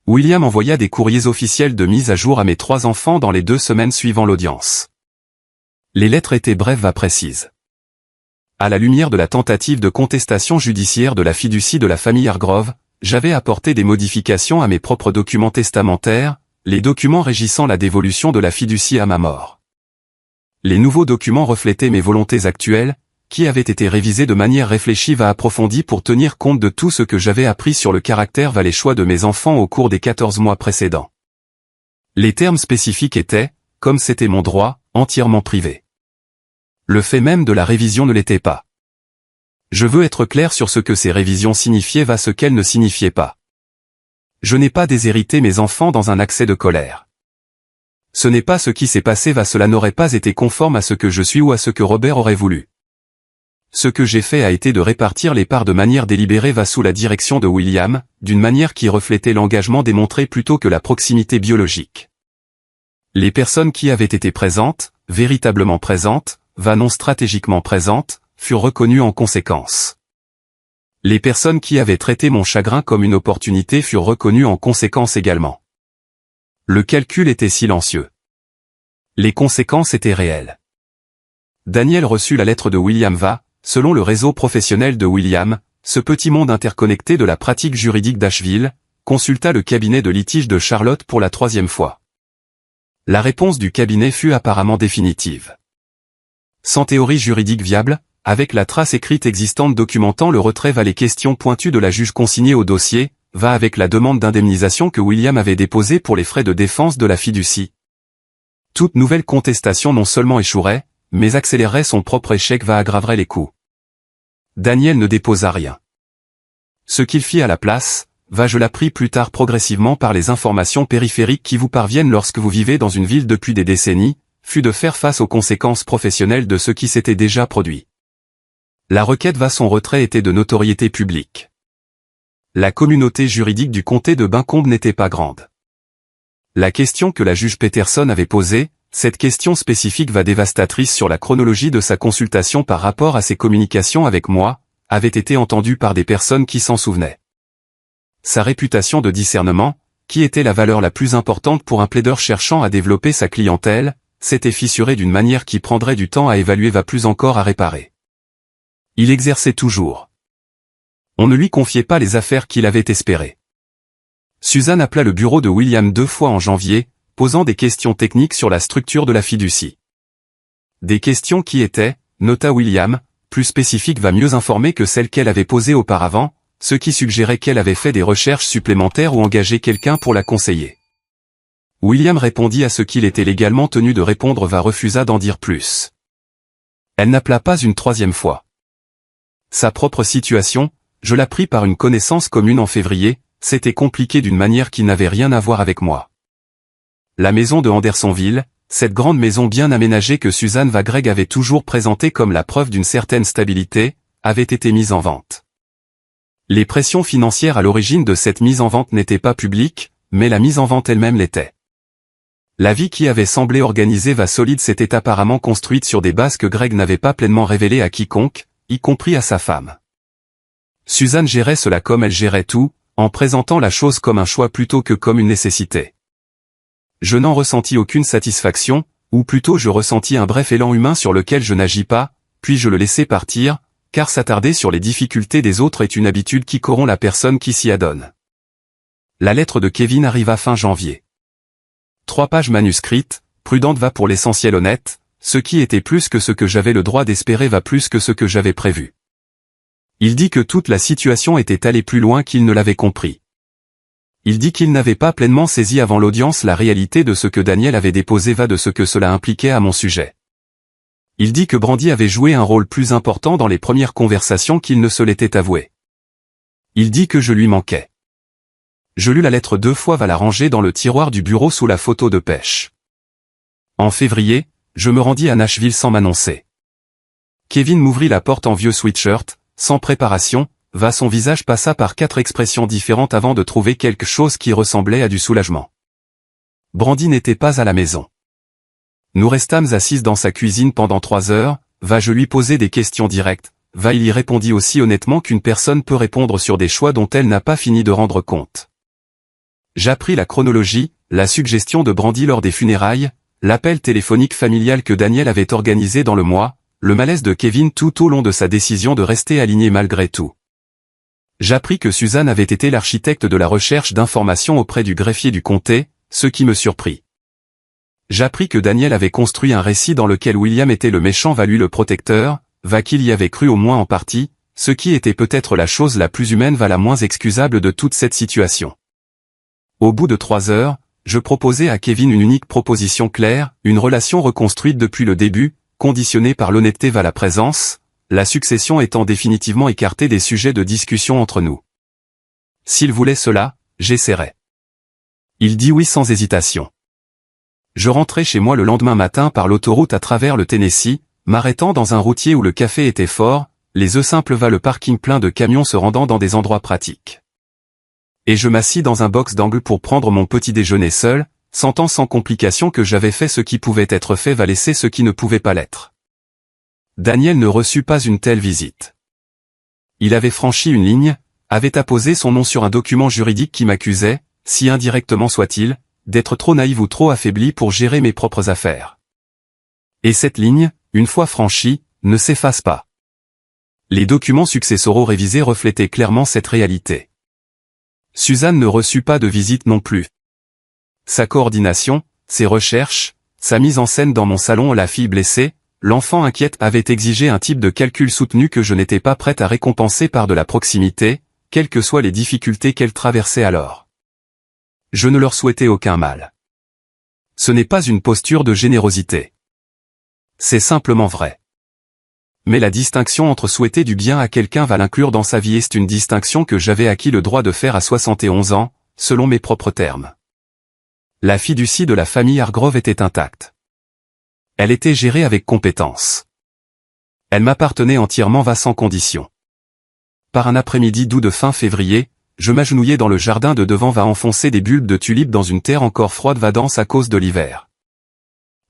Speaker 1: William envoya des courriers officiels de mise à jour à mes 3 enfants dans les 2 semaines suivant l'audience. Les lettres étaient brèves précises. À la lumière de la tentative de contestation judiciaire de la fiducie de la famille Hargrove, j'avais apporté des modifications à mes propres documents testamentaires, les documents régissant la dévolution de la fiducie à ma mort. Les nouveaux documents reflétaient mes volontés actuelles, qui avaient été révisés de manière réfléchie approfondie pour tenir compte de tout ce que j'avais appris sur le caractère les choix de mes enfants au cours des 14 mois précédents. Les termes spécifiques étaient, comme c'était mon droit, entièrement privé. Le fait même de la révision ne l'était pas. Je veux être clair sur ce que ces révisions signifiaient ce qu'elles ne signifiaient pas. Je n'ai pas déshérité mes enfants dans un accès de colère. Ce n'est pas ce qui s'est passé cela n'aurait pas été conforme à ce que je suis ou à ce que Robert aurait voulu. Ce que j'ai fait a été de répartir les parts de manière délibérée sous la direction de William, d'une manière qui reflétait l'engagement démontré plutôt que la proximité biologique. Les personnes qui avaient été présentes, véritablement présentes, non stratégiquement présentes, furent reconnues en conséquence. Les personnes qui avaient traité mon chagrin comme une opportunité furent reconnues en conséquence également. Le calcul était silencieux. Les conséquences étaient réelles. Daniel reçut la lettre de William selon le réseau professionnel de William, ce petit monde interconnecté de la pratique juridique d'Asheville, consulta le cabinet de litige de Charlotte pour la 3e fois. La réponse du cabinet fut apparemment définitive. Sans théorie juridique viable, avec la trace écrite existante documentant le retrait les questions pointues de la juge consignée au dossier, avec la demande d'indemnisation que William avait déposée pour les frais de défense de la fiducie. Toute nouvelle contestation non seulement échouerait, mais accélérerait son propre échec aggraverait les coûts. Daniel ne déposa rien. Ce qu'il fit à la place, je l'appris plus tard progressivement par les informations périphériques qui vous parviennent lorsque vous vivez dans une ville depuis des décennies, fut de faire face aux conséquences professionnelles de ce qui s'était déjà produit. La requête son retrait était de notoriété publique. La communauté juridique du comté de Buncombe n'était pas grande. La question que la juge Peterson avait posée, cette question spécifique dévastatrice sur la chronologie de sa consultation par rapport à ses communications avec moi, avait été entendue par des personnes qui s'en souvenaient. Sa réputation de discernement, qui était la valeur la plus importante pour un plaideur cherchant à développer sa clientèle, s'était fissurée d'une manière qui prendrait du temps à évaluer plus encore à réparer. Il exerçait toujours. On ne lui confiait pas les affaires qu'il avait espérées. Suzanne appela le bureau de William 2 fois en janvier, posant des questions techniques sur la structure de la fiducie. Des questions qui étaient, nota William, plus spécifiques va mieux informer que celles qu'elle avait posées auparavant, ce qui suggérait qu'elle avait fait des recherches supplémentaires ou engagé quelqu'un pour la conseiller. William répondit à ce qu'il était légalement tenu de répondre refusa d'en dire plus. Elle n'appela pas une troisième fois. Sa propre situation, je l'appris par une connaissance commune en février, s'était compliquée d'une manière qui n'avait rien à voir avec moi. La maison de Hendersonville, cette grande maison bien aménagée que Susan Wagreg avait toujours présentée comme la preuve d'une certaine stabilité, avait été mise en vente. Les pressions financières à l'origine de cette mise en vente n'étaient pas publiques, mais la mise en vente elle-même l'était. La vie qui avait semblé organisée solide s'était apparemment construite sur des bases que Greg n'avait pas pleinement révélées à quiconque, y compris à sa femme. Susan gérait cela comme elle gérait tout, en présentant la chose comme un choix plutôt que comme une nécessité. Je n'en ressentis aucune satisfaction, ou plutôt je ressentis un bref élan humain sur lequel je n'agis pas, puis je le laissai partir, car s'attarder sur les difficultés des autres est une habitude qui corrompt la personne qui s'y adonne. La lettre de Kevin arriva fin janvier. 3 pages manuscrites, prudente va pour l'essentiel honnête, ce qui était plus que ce que j'avais le droit d'espérer va plus que ce que j'avais prévu. Il dit que toute la situation était allée plus loin qu'il ne l'avait compris. Il dit qu'il n'avait pas pleinement saisi avant l'audience la réalité de ce que Daniel avait déposé de ce que cela impliquait à mon sujet. Il dit que Brandy avait joué un rôle plus important dans les premières conversations qu'il ne se l'était avoué. Il dit que je lui manquais. Je lus la lettre 2 fois la ranger dans le tiroir du bureau sous la photo de pêche. En février, je me rendis à Nashville sans m'annoncer. Kevin m'ouvrit la porte en vieux sweatshirt, sans préparation, son visage passa par 4 expressions différentes avant de trouver quelque chose qui ressemblait à du soulagement. Brandy n'était pas à la maison. Nous restâmes assises dans sa cuisine pendant 3 heures, je lui posai des questions directes, il y répondit aussi honnêtement qu'une personne peut répondre sur des choix dont elle n'a pas fini de rendre compte. J'appris la chronologie, la suggestion de Brandy lors des funérailles, l'appel téléphonique familial que Daniel avait organisé dans le mois, le malaise de Kevin tout au long de sa décision de rester aligné malgré tout. J'appris que Susan avait été l'architecte de la recherche d'informations auprès du greffier du comté, ce qui me surprit. J'appris que Daniel avait construit un récit dans lequel William était le méchant lui le protecteur, qu'il y avait cru au moins en partie, ce qui était peut-être la chose la plus humaine la moins excusable de toute cette situation. Au bout de 3 heures, je proposai à Kevin une unique proposition claire, une relation reconstruite depuis le début, conditionnée par l'honnêteté la présence, la succession étant définitivement écartée des sujets de discussion entre nous. S'il voulait cela, j'essaierais. Il dit oui sans hésitation. Je rentrai chez moi le lendemain matin par l'autoroute à travers le Tennessee, m'arrêtant dans un routier où le café était fort, les œufs simples le parking plein de camions se rendant dans des endroits pratiques. Et je m'assis dans un box d'angle pour prendre mon petit déjeuner seul, sentant sans complication que j'avais fait ce qui pouvait être fait laisser ce qui ne pouvait pas l'être. Daniel ne reçut pas une telle visite. Il avait franchi une ligne, avait apposé son nom sur un document juridique qui m'accusait, si indirectement soit-il, d'être trop naïf ou trop affaibli pour gérer mes propres affaires. Et cette ligne, une fois franchie, ne s'efface pas. Les documents successoraux révisés reflétaient clairement cette réalité. Susan ne reçut pas de visite non plus. Sa coordination, ses recherches, sa mise en scène dans mon salon la fille blessée, l'enfant inquiète avait exigé un type de calcul soutenu que je n'étais pas prête à récompenser par de la proximité, quelles que soient les difficultés qu'elle traversait alors. Je ne leur souhaitais aucun mal. Ce n'est pas une posture de générosité. C'est simplement vrai. Mais la distinction entre souhaiter du bien à quelqu'un l'inclure dans sa vie est une distinction que j'avais acquis le droit de faire à 71 ans, selon mes propres termes. La fiducie de la famille Hargrove était intacte. Elle était gérée avec compétence. Elle m'appartenait entièrement sans condition. Par un après-midi d'août de fin février, je m'agenouillais dans le jardin de devant enfoncer des bulbes de tulipes dans une terre encore froide dense à cause de l'hiver.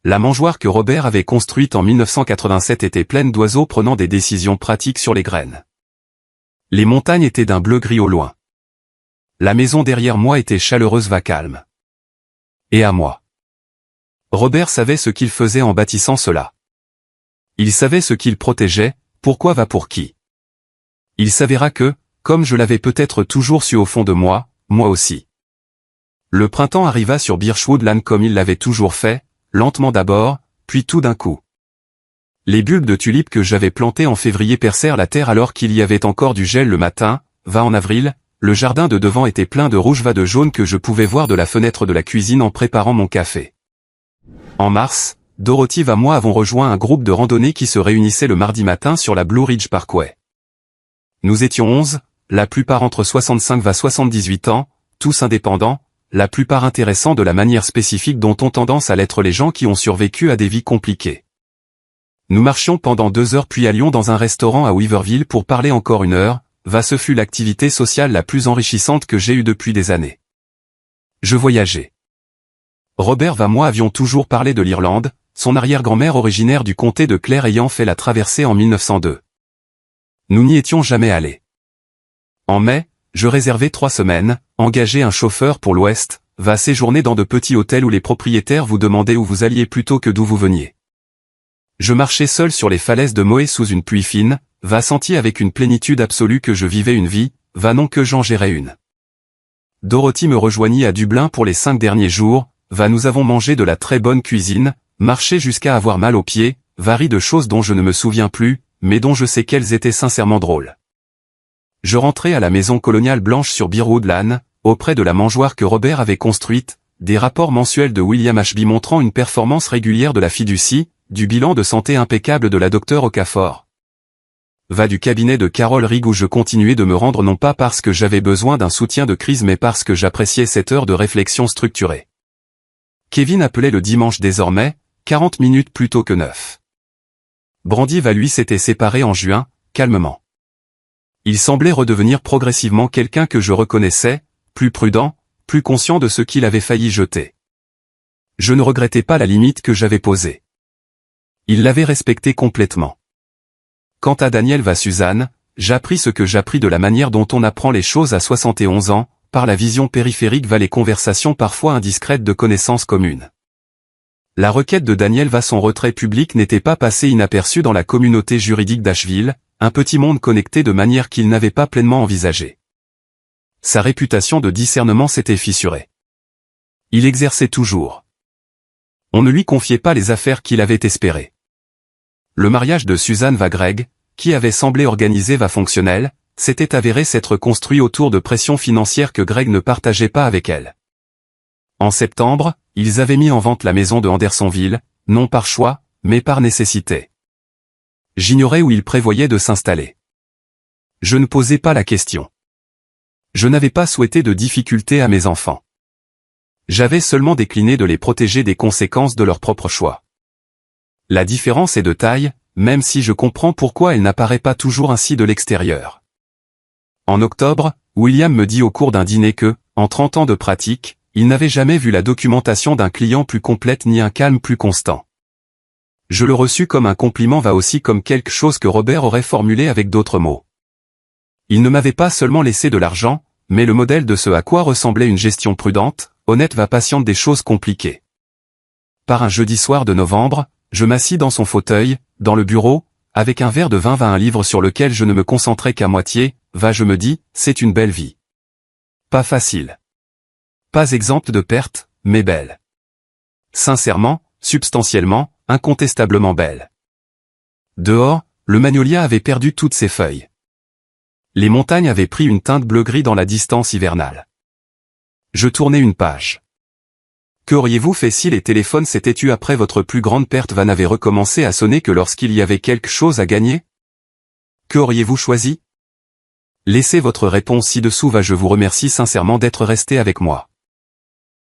Speaker 1: La mangeoire que Robert avait construite en 1987 était pleine d'oiseaux prenant des décisions pratiques sur les graines. Les montagnes étaient d'un bleu-gris au loin. La maison derrière moi était chaleureuse calme. Et à moi. Robert savait ce qu'il faisait en bâtissant cela. Il savait ce qu'il protégeait, pourquoi pour qui. Il s'avéra que, comme je l'avais peut-être toujours su au fond de moi aussi. Le printemps arriva sur Birchwood Land comme il l'avait toujours fait, lentement d'abord, puis tout d'un coup. Les bulbes de tulipes que j'avais plantées en février percèrent la terre alors qu'il y avait encore du gel le matin. En avril, le jardin de devant était plein de rouge de jaune que je pouvais voir de la fenêtre de la cuisine en préparant mon café. En mars, Dorothy et moi avons rejoint un groupe de randonnée qui se réunissait le mardi matin sur la Blue Ridge Parkway. Nous étions 11, la plupart entre 65 et 78 ans, tous indépendants, la plupart intéressants de la manière spécifique dont ont tendance à l'être les gens qui ont survécu à des vies compliquées. Nous marchions pendant 2 heures puis allions dans un restaurant à Weaverville pour parler encore 1 heure. Ce fut l'activité sociale la plus enrichissante que j'ai eue depuis des années. Je voyageais. Robert et moi avions toujours parlé de l'Irlande, son arrière-grand-mère originaire du comté de Clare ayant fait la traversée en 1902. Nous n'y étions jamais allés. En mai, je réservai 3 semaines, engageai un chauffeur pour l'Ouest, séjourner dans de petits hôtels où les propriétaires vous demandaient où vous alliez plutôt que d'où vous veniez. Je marchais seul sur les falaises de Moé sous une pluie fine, senti avec une plénitude absolue que je vivais une vie, non que j'en gérais une. Dorothy me rejoignit à Dublin pour les 5 derniers jours, nous avons mangé de la très bonne cuisine, marché jusqu'à avoir mal aux pieds, ri de choses dont je ne me souviens plus, mais dont je sais qu'elles étaient sincèrement drôles. Je rentrai à la maison coloniale blanche sur Birwood Lane, auprès de la mangeoire que Robert avait construite, des rapports mensuels de William Ashby montrant une performance régulière de la fiducie, du bilan de santé impeccable de la docteure Okafor. Du cabinet de Carol Rigg où je continuais de me rendre non pas parce que j'avais besoin d'un soutien de crise mais parce que j'appréciais cette heure de réflexion structurée. Kevin appelait le dimanche désormais, 40 minutes plutôt que 9. Brandy lui s'était séparé en juin, calmement. Il semblait redevenir progressivement quelqu'un que je reconnaissais, plus prudent, plus conscient de ce qu'il avait failli jeter. Je ne regrettais pas la limite que j'avais posée. Il l'avait respectée complètement. Quant à Daniel Suzanne, j'appris ce que j'appris de la manière dont on apprend les choses à 71 ans, par la vision périphérique les conversations parfois indiscrètes de connaissances communes. La requête de Daniel son retrait public n'était pas passée inaperçue dans la communauté juridique d'Asheville, un petit monde connecté de manière qu'il n'avait pas pleinement envisagée. Sa réputation de discernement s'était fissurée. Il exerçait toujours. On ne lui confiait pas les affaires qu'il avait espérées. Le mariage de Suzanne Greg, qui avait semblé organisé fonctionnel, s'était avéré s'être construit autour de pressions financières que Greg ne partageait pas avec elle. En septembre, ils avaient mis en vente la maison de Andersonville, non par choix, mais par nécessité. J'ignorais où ils prévoyaient de s'installer. Je ne posais pas la question. Je n'avais pas souhaité de difficultés à mes enfants. J'avais seulement décliné de les protéger des conséquences de leur propre choix. La différence est de taille, même si je comprends pourquoi elle n'apparaît pas toujours ainsi de l'extérieur. En octobre, William me dit au cours d'un dîner que, en 30 ans de pratique, il n'avait jamais vu la documentation d'un client plus complète ni un calme plus constant. Je le reçus comme un compliment aussi comme quelque chose que Robert aurait formulé avec d'autres mots. Il ne m'avait pas seulement laissé de l'argent, mais le modèle de ce à quoi ressemblait une gestion prudente, honnête patiente des choses compliquées. Par un jeudi soir de novembre, je m'assis dans son fauteuil, dans le bureau, avec un verre de vin un livre sur lequel je ne me concentrais qu'à moitié, je me dis, c'est une belle vie. Pas facile. Pas exempte de pertes, mais belle. Sincèrement, substantiellement, incontestablement belle. Dehors, le magnolia avait perdu toutes ses feuilles. Les montagnes avaient pris une teinte bleu-gris dans la distance hivernale. Je tournais une page. Qu'auriez-vous fait si les téléphones s'étaient tus après votre plus grande perte n'avaient recommencé à sonner que lorsqu'il y avait quelque chose à gagner? Qu'auriez-vous choisi? Laissez votre réponse ci-dessous. Je vous remercie sincèrement d'être resté avec moi.